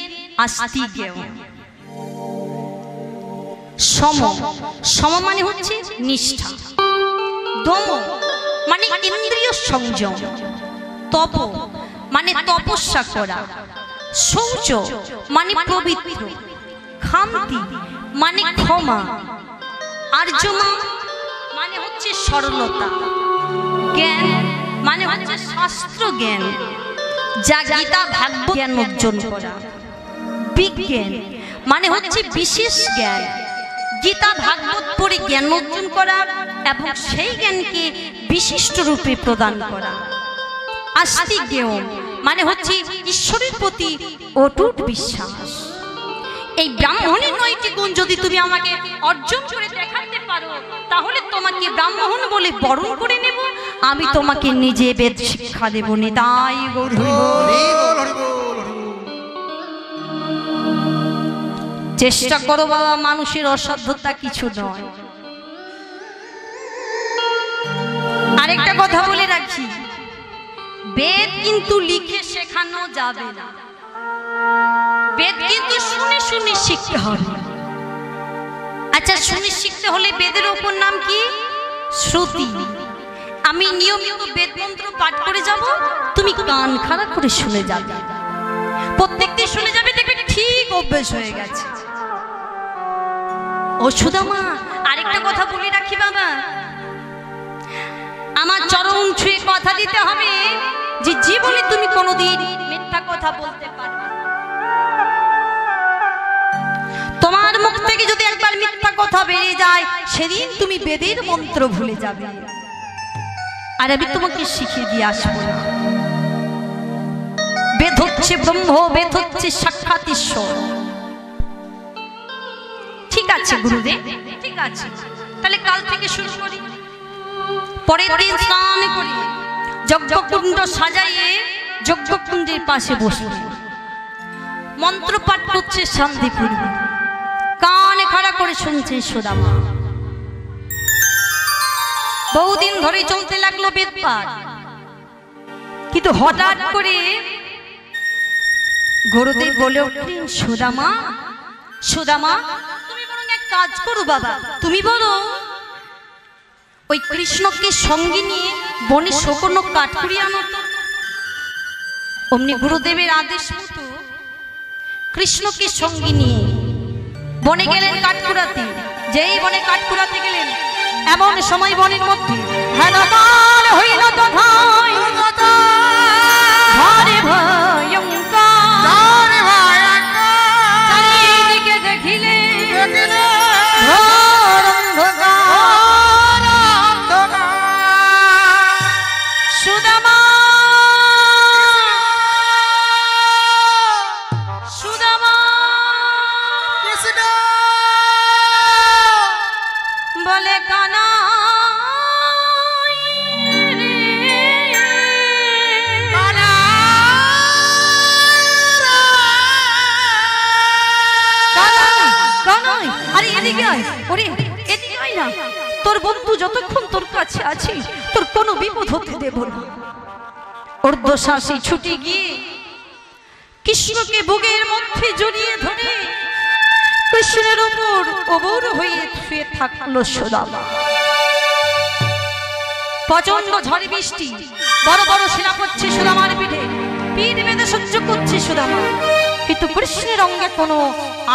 আস্তিক্য সম মানে হচ্ছে নিষ্ঠা দম মানে ইন্দ্রিয় সংযম তপ মানে তপস্যা করা শৌচ মানে পবিত্র ক্ষান্তি মানে ক্ষমা আর্যমা মানে হচ্ছে সরলতা জ্ঞান মানে হচ্ছে শাস্ত্র জ্ঞান যা গীতা ভাগবত জ্ঞান অর্জন করা বিজ্ঞান মানে হচ্ছে বিশেষ জ্ঞান গীতা ভাগবত পড়ে জ্ঞান অর্জন করা এবং সেই জ্ঞানকে বিশিষ্ট রূপে প্রদান করা আস্তিক্য মানে হচ্ছে ঈশ্বরের প্রতি অটুট বিশ্বাস এই ব্রাহ্মণের 9টি গুণ যদি তুমি আমাকে অর্জন করে দেখাতে পারো তাহলে তোমাকে ব্রাহ্মণ বলে বরণ করে নেব আমি তোমাকে নিজে বেদ শিক্ষা দেব নিতাই গৌর হরি বল। হরি বল, হরি বল, হরি বল। চেষ্টা করো বাবা, মানুষের অসাধ্যতা কিছু নয়। আরেকটা কথা বলে রাখি, বেদ কিন্তু লিখে শেখানো যাবে না, বেদ কিন্তু শুনে শুনে শিখতে হবে। আচ্ছা, শুনে শিখতে হলে বেদের ওপর নাম কি? শ্রুতি। আমি নিয়মিত বেদ মন্ত্র পাঠ করে যাব, তুমি কান খাড়া করে শুনে যাবে, প্রত্যেকদিন শুনে যাবে, দেখবে ঠিক অভ্যেস হয়ে গেছে। ও সুদামা, আরেকটা কথা বলে রাখি বাবা, আমার চরণ ছুঁয়ে কথা দিতে হবে যে জীবনে তুমি কোনোদিন মিথ্যা কথা বলতে পারবে না। তোমার মুখ থেকে যদি একবার মিথ্যা কথা বেরিয়ে যায়, সেদিন তুমি বেদের মন্ত্র ভুলে যাবে। আর আমি তোমাকে শিখিয়ে দিয়ে আসবো না। বেদ হচ্ছে ব্রহ্ম, বেদ হচ্ছে সাক্ষাৎ ঈশ্বর। ঠিক আছে গুরুদেব, ঠিক আছে, তাহলে কাল থেকে শুরু করি। পরের দিন স্নান করি, যজ্ঞকুণ্ড সাজাইয়ে যজ্ঞকুণ্ডের পাশে বসবে, মন্ত্র পাঠ করছে শান্তিপূর্ণ, কানে খাড়া করে শুনছে সুদামা। বহুদিন ধরে চলতে লাগলো বেদ পাঠ, কিন্তু হঠাৎ করে গুরুদেব বলে উঠলেন, সুদামা, সুদামা, তুমি বরং এক কাজ করো বাবা, তুমি বলো ওই কৃষ্ণকে সঙ্গে নিয়ে বনে শুকনো কাঠ কুড়িয়ে আনো তো। অমনি গুরুদেবের আদেশ মতো কৃষ্ণকে সঙ্গে নিয়ে বনে গেলেন কাঠ কুড়াতে। যেই বনে কাঠ কুড়াতে গেলেন, এমন সময় বনের মধ্যে হেনকাল হইল তথায় ঘরে ভয়ঙ্কর, চারিদিকে দেখিলে ঘোর অন্ধকার। সুদামা, সুদামা বলে কানাই রে, কানাই, আরে এদিকে আয়, ওরে এদিকে আয় না, তোর বন্ধু যতক্ষণ তোর কাছে আছে তোর কোনো বিপদ হতে দেব না। ঊর্ধ্বশ্বাসে ছুটে গিয়ে কৃষ্ণকে বুকের মধ্যে জড়িয়ে ধরে কৃষ্ণের উপর অবর হয়ে শুয়ে থাকলো সুদামা। প্রচন্ড ঝড় বৃষ্টি, বড় বড় শিলা পড়ছে সুদামার পিঠে, পিঠ বেঁধে সহ্য করছে সুদামা, কিন্তু কৃষ্ণের অঙ্গে কোনো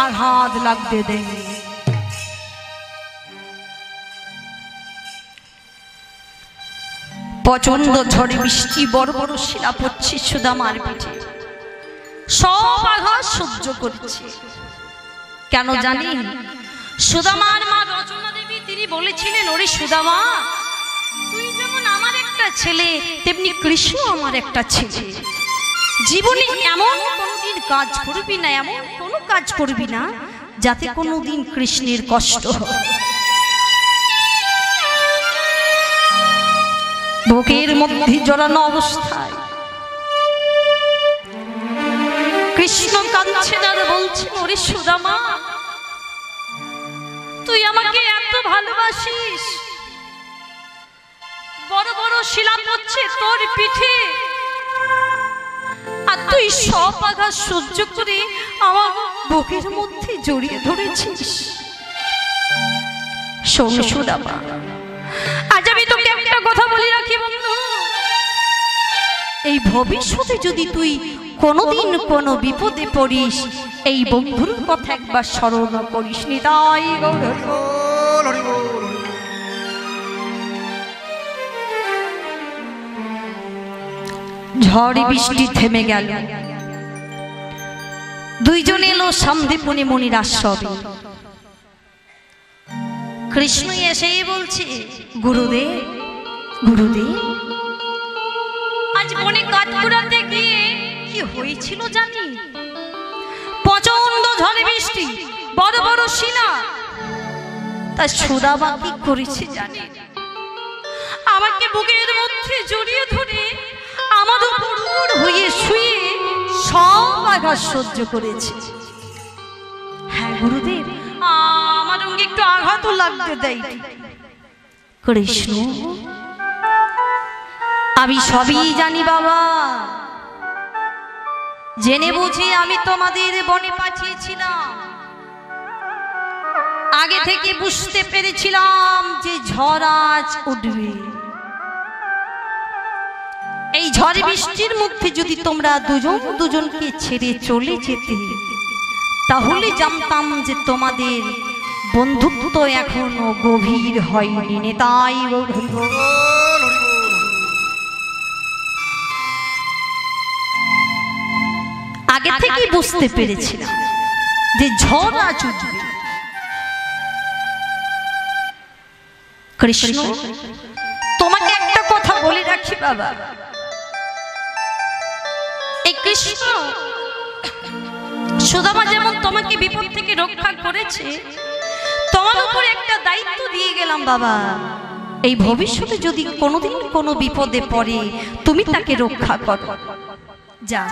আঘাত লাগতে দেয়নি। প্রচন্ড ঝড় বৃষ্টি, বড় বড় শিলা পড়ছে সুদামার পিঠে, সব আঘাত সহ্য করছে। কেন জানেন? সুদামার মা রচনা দেবী তিনি বলেছিলেন, ওরে সুদামা, তুই যেমন আমার একটা ছেলে, তেমনি কৃষ্ণ আমার একটা ছেলে। জীবনে এমন কোনোদিন কাজ করবি না, এমন কোনো কাজ করবি না যাতে কোনোদিন কৃষ্ণের কষ্ট হয়। বুকের মধ্যে জড়ানো অবস্থায় কৃষ্ণ কাঁদছেন আর বলছেন, ওরে সুদামা, তুই আমাকে এত ভালোবাসিস, বড় বড় শিলা পড়ছে তোর পিঠে, আর তুই সব আঘাত সহ্য করে আমার বুকের মধ্যে জড়িয়ে ধরেছিস। শোন সুদামা, আজ আমি তোকে একটা কথা বলি রাখি বন্ধু, এই ভবিষ্যতে যদি তুই কোনোদিন কোনো বিপদে পড়িস, এই বন্ধুর কথা একবার স্মরণ করিস। নিতাই গৌর হরি বল, হরি বল। ঝড় বৃষ্টি থেমে গেল, দুইজন এলো সন্ধিপনি মুনির আশ্রমে। কৃষ্ণ এসেই বলছে, গুরুদেব, গুরুদেব, আজ বনে কাঠ কুড়াতে গিয়ে কি হয়েছিল জানি? প্রচন্ড ঝড় বৃষ্টি, বড় বড় শিলা, তা সুদামা কি করেছে জানি? আমাকে বুকের মধ্যে জড়িয়ে ধরে আমার উপর হয়ে শুয়ে সব আঘাত সহ্য করেছে। হ্যাঁ গুরুদেব, আমার অঙ্গে একটু আঘাতও লাগতে দেয়। কৃষ্ণ, আমি সবই জানি বাবা, জেনে বুঝি আমি তোমাদের বনে পাঠিয়েছিলাম। আগে থেকে বুঝতে পেরেছিলাম যে ঝড় আজ উঠবে। এই ঝড় বৃষ্টির মধ্যে যদি তোমরা দুজন দুজনকে ছেড়ে চলে যেতে, তাহলে জানতাম যে তোমাদের বন্ধুত্ব এখনো গভীর হয়নি। নেতাই আগে থেকেই বুঝতে পেরেছিলাম যে ঝড় আজ উঠবে। কৃষ্ণ, তোমাকে একটা কথা বলে রাখি বাবা, এই কৃষ্ণ সুদামা যেমন তোমাকে বিপদ থেকে রক্ষা করেছে, তোমার উপর একটা দায়িত্ব দিয়ে গেলাম বাবা। এই ভবিষ্যতে যদি কোনোদিন কোনো বিপদে পড়ে, তুমি তাকে রক্ষা করো। যা,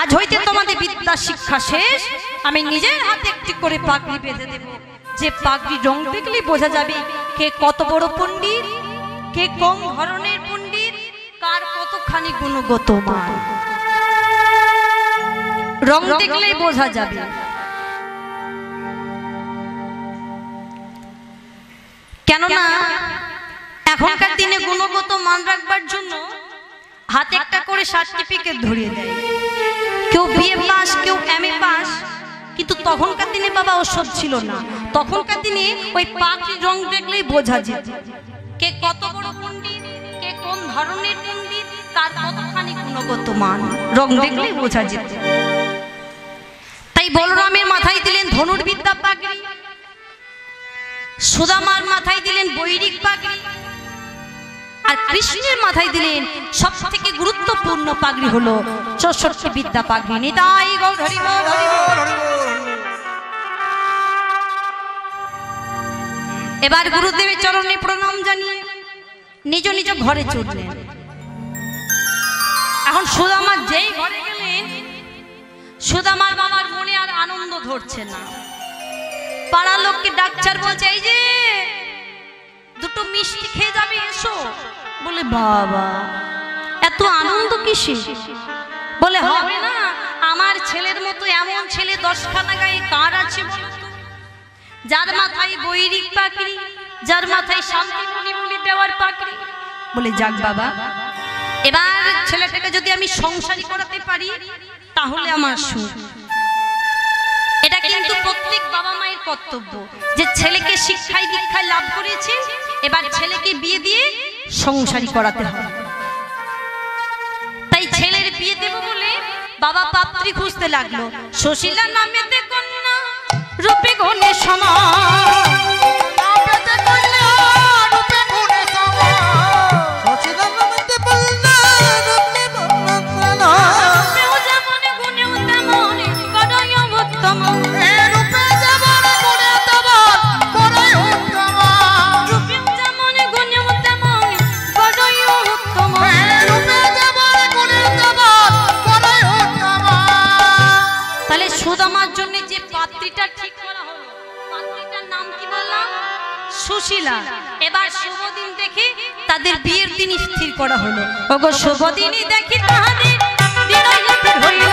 আজ হইতে তোমাদের বিদ্যা শিক্ষা শেষ। আমি নিজের হাতে একটি করে পাগড়ি বেঁধে দেব, যে পাগড়ি রং দেখলে বোঝা যাবে কে কত বড় পণ্ডিত, কে কোন ধরনের পণ্ডিত, কার কতখানি গুণগত মান। রং দেখলেই বোঝা যাবে। কেননা এখনকার দিনে গুণগত মান রাখবার জন্য হাতে একটা করে সার্টিফিকেট ধরিয়ে দেয়। কেউ বিএ পাস, কেউ এমএ পাস। কিন্তু তখনকার দিনে বাবা ওসব ছিল না। তখনকার দিনে ওই পাখির রং দেখলেই বোঝা যেত কে কত বড় পণ্ডিত, কে কোন ধরনের পণ্ডিত, কার কতখানি গুণগত মান। রং দেখলেই বোঝা যেত। তাই বলরামের মাথায় দিলেন ধনুর্বিদ্যা পাগড়ি, সুদামার মাথায় দিলেন বৈরিক পাগড়ি, আর কৃষ্ণের মাথায় দিলেন সব থেকে গুরুত্বপূর্ণ পাগড়ি হলো ৬৪ বিদ্যা পাগড়ি। নিতাই গৌর হরি বল, হরি বল। এবার গুরুদেবের চরণে প্রণাম জানিয়ে নিজ নিজ ঘরে চললেন। এখন সুদামা যেই ঘরে গেলেন, সুদামার বাবার মনে আর আনন্দ ধরছে না। পাড়ার লোককে ডাক্তার বলছে, এই যে দুটো মিষ্টি খেয়ে যাবে, এসো। বলে বাবা এত আনন্দ কিসে? বলে হবে না, আমার ছেলের মতো এমন ছেলে 10খানা গায়ে কার আছে বলতো? যার মাথায় বৈরিক পাগড়ি, যার মাথায় শান্তিমণি বলে দেওয়ার পাগড়ি। বলে যাক বাবা, এবার ছেলেটাকে যদি আমি সংসারী করাতে পারি তাহলে আমার সুখ। এটা কিন্তু প্রত্যেক বাবা মায়ের কর্তব্য যে ছেলেকে শিক্ষায় দীক্ষায় লাভ করেছে, এবার ছেলেকে বিয়ে দিয়ে সংসারী করাতে হবে। তাই ছেলের বিয়ে দেব বলে বাবা পাত্রী খুঁজতে লাগলো। সুশীলা নামেতে কন্যা, রূপে গুণে সমান। সুশীলা। এবার শুভ দিন দেখে তাদের বিয়ের দিন স্থির করা হলো। ওগো শুভ দিনই দেখি তাহাদের বিদায় স্থির হইল।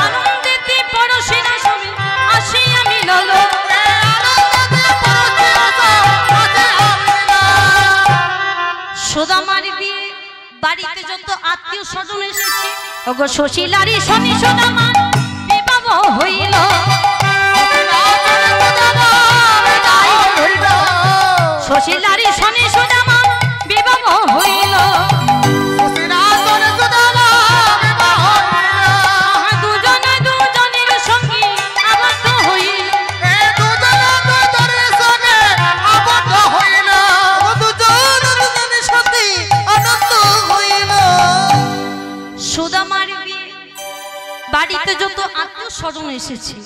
আনন্দেতে পরশিনা সবে আসিয়া মিলল। সুদামার বিয়ে, বাড়িতে যত আত্মীয় স্বজন এসেছে, ওগো সুশীলারই শনি সুদামার বিবাহ হইল। সুশীলারই শনি সুদামা বিবাহ হইল। দুজনে দুজনের সঙ্গে আবদ্ধ হইল। সুদামার বিয়ে, বাড়িতে যত আত্মীয় স্বজন এসেছে,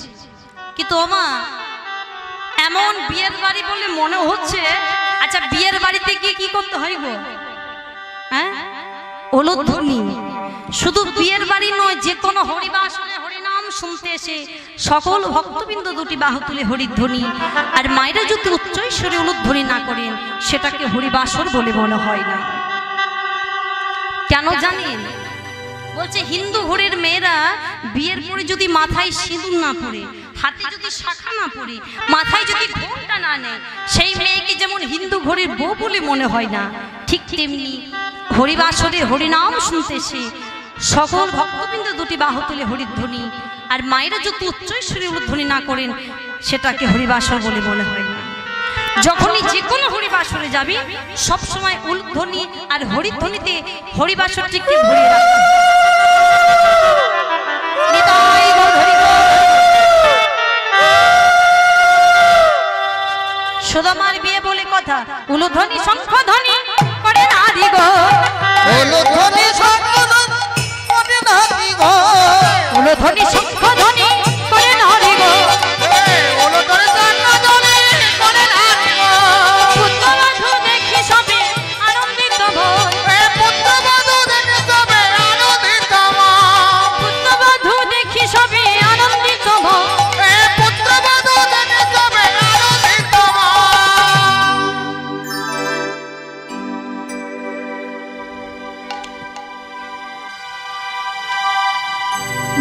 কিন্তু আমা এমন এমন বিয়ের বাড়ি বলে মনে হচ্ছে। আচ্ছা, বিয়ের বাড়িতে গিয়ে কি করতে হয় গো? হ্যাঁ, উলুধ্বনি। শুধু বিয়ের বাড়ি নয়, যে কোনো হরিবাসরে হরিনাম শুনতে এসে সকল ভক্তবৃন্দ দুটি বাহু তুলে হরিধ্বনি, আর মায়েরা যদি উচ্চৈঃস্বরে উলুধ্বনি না করেন সেটাকে হরিবাসর বলে মনে হয় না। কেন জানেন? বলছে হিন্দু ঘরের মেয়েরা বিয়ের পরে যদি মাথায় সিঁদুর না পরে, হাতে যদি শাখা না পরে, মাথায় যদি ঘোমটা না নেয়, সেই মেয়েকে যেমন হিন্দু ঘরের বউ বলে মনে হয় না, ঠিক তেমনি হরিবাসরে হরিনাম শুনতে এসে সকল ভক্তবৃন্দ দুটি বাহু তুলে হরিধ্বনি, আর মায়েরা যদি উচ্চৈঃস্বরে উলুধ্বনি না করেন সেটাকে হরিবাসর বলে মনে হয় না। যখনই যে কোনো হরিবাসরে যাবি সবসময় উলুধ্বনি আর হরিধ্বনিতে হরিবাসরটিকে ভরিয়ে রাখবে। সুদামার বিয়ে বলে কথা, উলুধ্বনি শঙ্খধ্বনি করে নারী গো, উলুধ্বনি শঙ্খধ্বনি করে নারী গো, উলুধ্বনি শঙ্খধ্বনি করে নারী গো, পুত্রবধূ দেখি সবে আনন্দিত ভয়, পুত্রবধূ দেখি সবে আনন্দিত ভয়।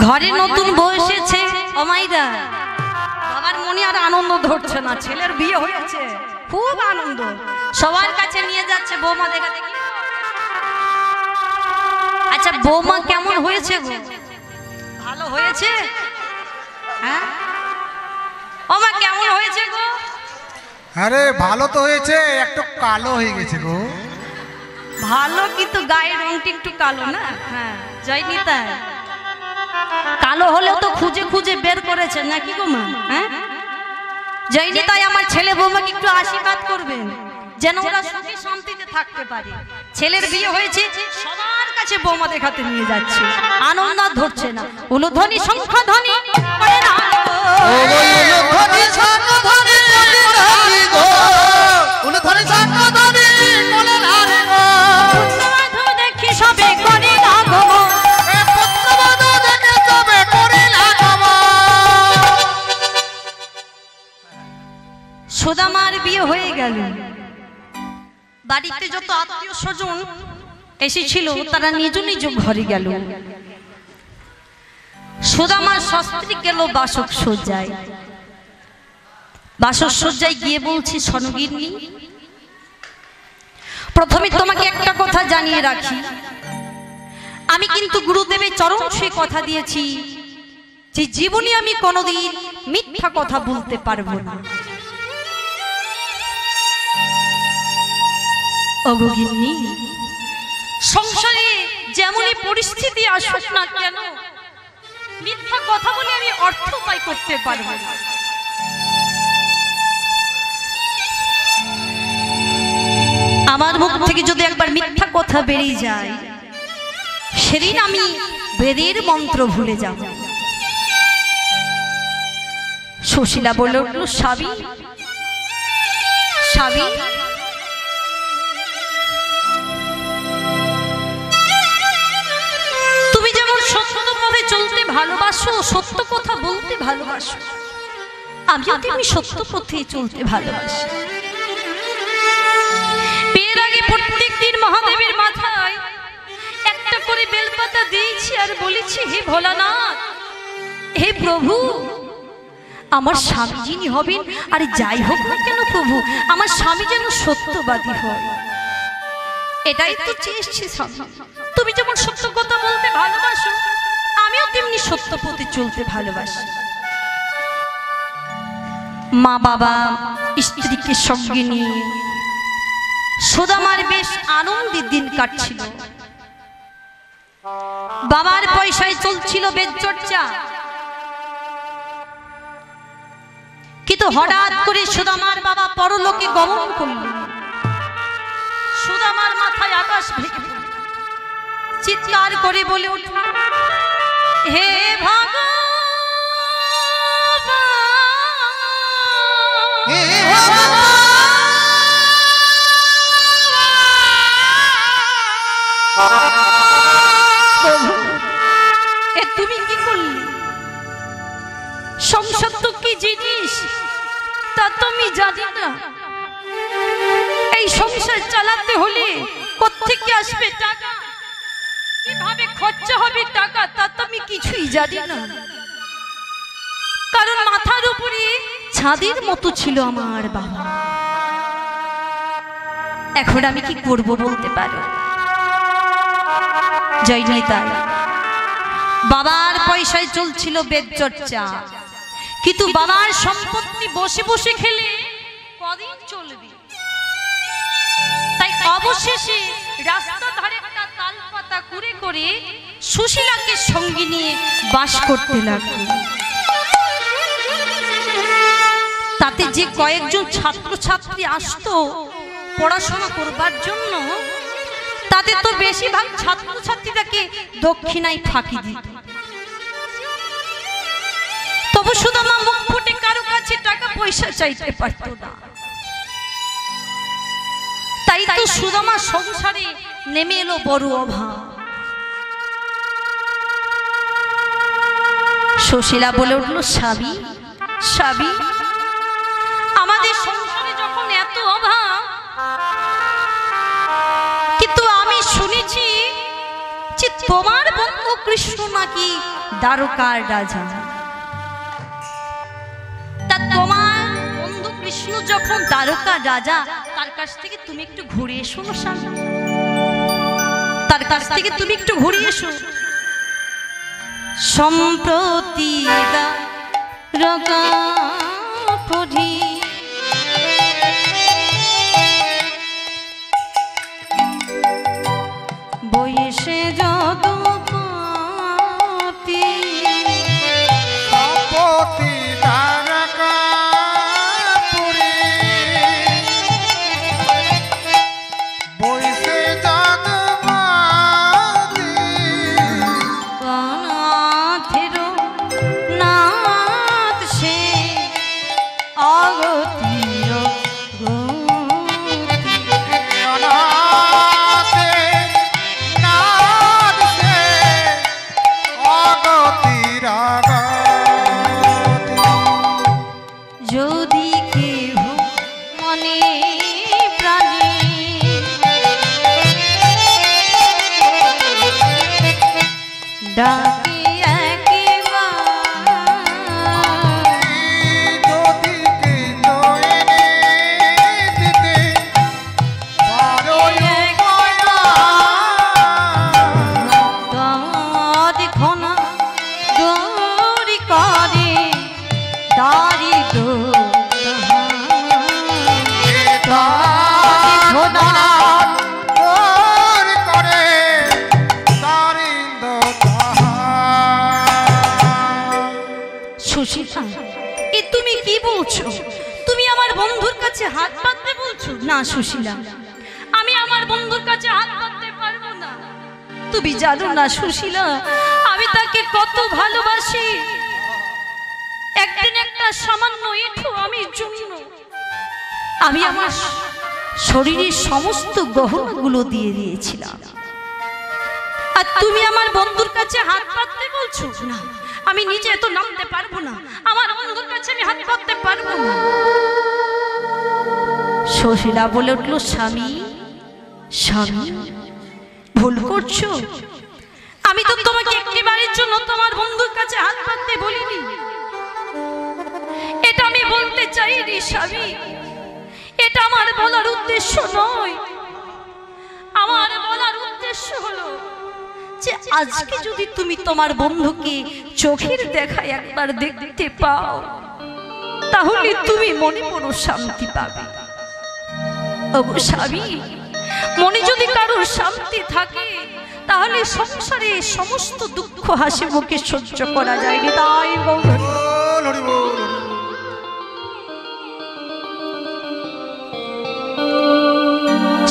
ঘরে নতুন বউ এসেছে, ও মাইরা বাবার মনে আর আনন্দ ধরছে না, ছেলের বিয়ে হয়েছে, খুব আনন্দ, সবার কাছে নিয়ে যাচ্ছে বৌমা দেখা দেখি। আচ্ছা, বৌমা কেমন হয়েছে গো? ভালো হয়েছে? হ্যাঁ, ও মা কেমন হয়েছে গো? আরে ভালো তো হয়েছে, একটু কালো হয়ে গেছে গো। ভালো, কিন্তু গায়ের রংটি একটু কালো না? হ্যাঁ, যাইনি তাই কালো হলেও তো খুঁজে খুঁজে বের করেছে নাকি গো মা? হ্যাঁ, যাইনি তাই আমার ছেলে বৌমাকে একটু আশীর্বাদ করবেন যেন ওরা সুখে শান্তিতে থাকতে পারে। ছেলের বিয়ে হয়েছে, সবার কাছে বৌমা দেখাতে নিয়ে যাচ্ছে, আনন্দ আর ধরছে না। উলুধ্বনি শঙ্খধ্বনি করে নারী গো, উলুধ্বনি শঙ্খধ্বনি করে নারী গো, উলুধ্বনি শঙ্খধ্বনি করে নারী গো, পুত্রবধূ দেখি সবে করে আগমন, পুত্রবধূ দেখে সবে করে আগমন। সুদামার বিয়ে হয়ে গেল, বাড়িতে যত আত্মীয় স্বজন এসেছিল তারা নিজ নিজ ঘরে গেল। সুদামার শাস্ত্রী গেল বাসক সজ্জায়। বাসক সজ্জায় গিয়ে বলছি, সনগিন্নি, প্রথমে তোমাকে একটা কথা জানিয়ে রাখি, আমি কিন্তু গুরুদেবের চরণ ছুঁয়ে কথা দিয়েছি যে জীবনে আমি কোনোদিন মিথ্যা কথা বলতে পারবো না। অগগিন্নি, সংসারে যেমনই পরিস্থিতি আসুক না কেন, মিথ্যা কথা বলে আমি অর্থ উপায় করতে পারবো না। আমার মুখ থেকে যদি একবার মিথ্যা কথা বেরিয়ে যায়, সেদিন আমি বেদের মন্ত্র ভুলে যাব। সুশীলা বলে উঠল, স্বামী স্বামী, তুমি যেমন সত্য পথে চলতে ভালোবাসো, সত্য কথা বলতে ভালোবাসো, আমিও তেমনি সত্য পথে চলতে ভালোবাসি। বিয়ের আগে প্রত্যেক দিন মহাদেবের মাথায় একটা করে বেলপাতা দিয়েছি আর বলেছি, হে ভোলানাথ, হে প্রভু, আমার স্বামী যিনি হবেন, আর যাই হোক না কেন প্রভু, আমার স্বামী যেন সত্যবাদী হয়, এটাই তো চেয়েছি। তুমি যেমন সত্য কথা বলতে ভালোবাসো, আমিও তেমনি সত্য পথে চলতে ভালোবাসি। মা বাবা স্ত্রীকে সঙ্গে নিয়ে সুদামার বেশ আনন্দের দিন কাটছিল। বাবার পয়সায় চলছিল বেদ চর্চা, কিন্তু হঠাৎ করে সুদামার বাবা পরলোকে গমন করলেন। সুদামার মাথায় আকাশ ভেঙে পড়ল, চিৎকার করে বলে উঠল, হে ভগবান, এ তুমি কি করলে? সংসার তো কি জিনিস তা তুমি জানি না। এই সংসার চালাতে হলে কোত্থেকে আসবে টাকা, কিভাবে খরচা হবে টাকা, তা তো আমি কিছুই জানি না। কারণ মাথার উপরে ছাদের মতো ছিল আমার বাবা। এখন আমি কি করব বলতে পারো? জয় জয় তাই বাবার পয়সায় চলছিল বেদ চর্চা, কিন্তু বাবার সম্পত্তি বসে বসে খেলে কদিন চলবে। তাই অবশেষে রাস্তা ধারে একটা তাল পাতা কুড়ে করে সুশীলাকে সঙ্গে নিয়ে বাস করতে লাগলো। তাতে যে কয়েকজন ছাত্রছাত্রী আসতো পড়াশোনা করবার জন্য, তাতে তো বেশিরভাগ ছাত্রছাত্রীরাকে দক্ষিণায় ফাঁকি দিত। তবু সুদামা মুখ ফুটে কারো কাছে টাকা পয়সা চাইতে পারত না। তাই তো সুদামা সংসারে নেমে এলো বড় অভাব। সুশীলা বলে উঠল, স্বামী স্বামী, আমাদের সংসারে যখন এত অভাব, কিন্তু আমি শুনেছি যে তোমার বন্ধু কৃষ্ণ নাকি দ্বারকার রাজা। তা তোমার বন্ধু কৃষ্ণ যখন দ্বারকার রাজা, তার কাছ থেকে তুমি একটু ঘুরে এসো না স্বামী, তার কাছ থেকে তুমি একটু ঘুরে এসো। সম্প্রতি দ্বারকা পড়ি বয়সে যদুপতি সম্পত্তি দ্বারকাপুরী বইসে যদুপতি নাথের নাথ সে অগতির অনাথে নাথ সে অগতির যদি কেহ মনে প্রাণে ডাকে একবার, যদি কিন্তু এনে দিতে পারো দারি খনা দরি করে দারিদ্র সুশীলা, এ তুমি কি বলছো? তুমি আমার বন্ধুর কাছে হাত পাততে বলছো? না সুশীলা, আমি আমার বন্ধুর কাছে হাত পাততে পারবো না। তুমি জানো না সুশীলা, আমি তাকে কত ভালোবাসি। একদিন একটা সামান্য এঁঠো আমি জন্য আমি আমার শরীরের সমস্ত গহনাগুলো দিয়ে দিয়েছিলাম, আর তুমি আমার বন্ধুর কাছে হাত পাততে বলছো? না, আমি নিজে এত নামতে পারবো না, আমার বন্ধুর কাছে আমি হাত পাততে পারবো না। সুশীলা বলে উঠল, স্বামী স্বামী, ভুল করছো। আমি তো তোমাকে একটিবারের জন্য তোমার বন্ধুর কাছে হাত পাততে বলিনি। এটা আমি বলতে চাইনি স্বামী, এটা আমার বলার উদ্দেশ্য নয়। আমার বলার উদ্দেশ্য হলো যে আজকে যদি তুমি তোমার বন্ধুকে চোখের দেখায় একবার দেখতে পাও, তাহলে তুমি মনে বড় শান্তি পাবে। ওগো স্বামী, মনে যদি কারোর শান্তি থাকে, তাহলে সংসারে সমস্ত দুঃখ হাসি মুখে সহ্য করা যায়। তাই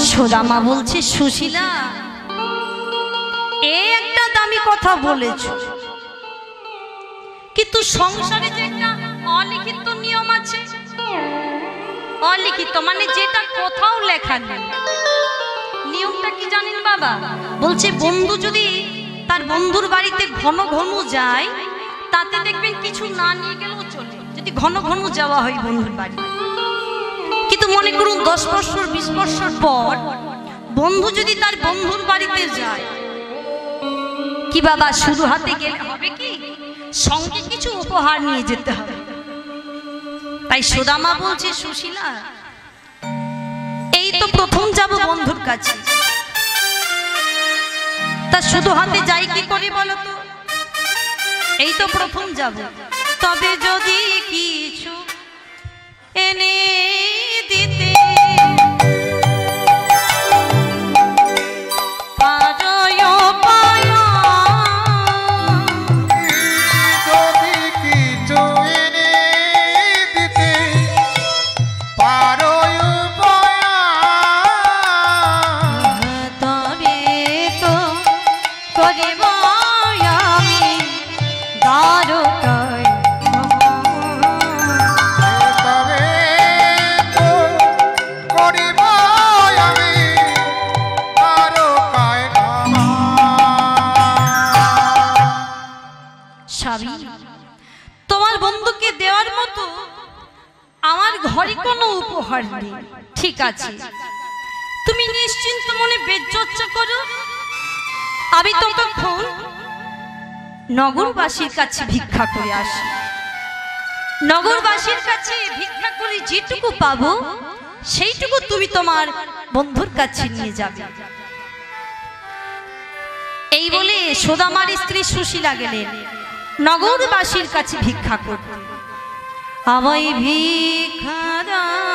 সুদামা বলছে, সুশীলা, এই একটা দামি কথা বলেছ, কিন্তু সংসারে যে একটা অলিখিত নিয়ম আছে, অলিখিত মানে যেটা কোথাও লেখা নেই। নিয়মটা কি জানেন বাবা? বলছে বন্ধু যদি তার বন্ধুর বাড়িতে ঘন ঘন যায়, তাতে দেখবেন কিছু না নিয়ে গেলেও চলে, যদি ঘন ঘন যাওয়া হয় বন্ধুর বাড়ি। কিন্তু মনে করুন 10 বছর 20 বছর পর বন্ধু যদি তার বন্ধুর বাড়িতে যায়, কি বাবা শুধু হাতে গেলে হবে কি? সঙ্গে কিছু উপহার নিয়ে যেতে হবে। তাই সুদামা বলছে, সুশীলা এই তো প্রথম যাব বন্ধুর কাছে, তা শুধু হাতে যাই কি করে বলো তো? এই তো প্রথম যাব, তবে যদি কিছু এনে দিতে যদি কিছু এনে দিতে পারো উপায়া, তবে তো করিব আমি দ্বারকায় তবে তো করিব আমি আরো কায় স্বামী, তোমার বন্ধুকে দেওয়ার মতো আমার ঘরে কোনো উপহার নেই। ঠিক আছে, তুমি নিশ্চিন্ত মনে বেচর্চা করো, আমি ততক্ষণ নগরবাসীর কাছে ভিক্ষা করে আসি। নগরবাসীর কাছে ভিক্ষা করে যেটুকু পাবো সেইটুকু তুমি তোমার বন্ধুর কাছে নিয়ে যাবে। এই বলে সুদামার স্ত্রী সুশীলা গেলেন নগরবাসীর কাছে ভিক্ষা করতে। আমায় ভিক্ষা দাও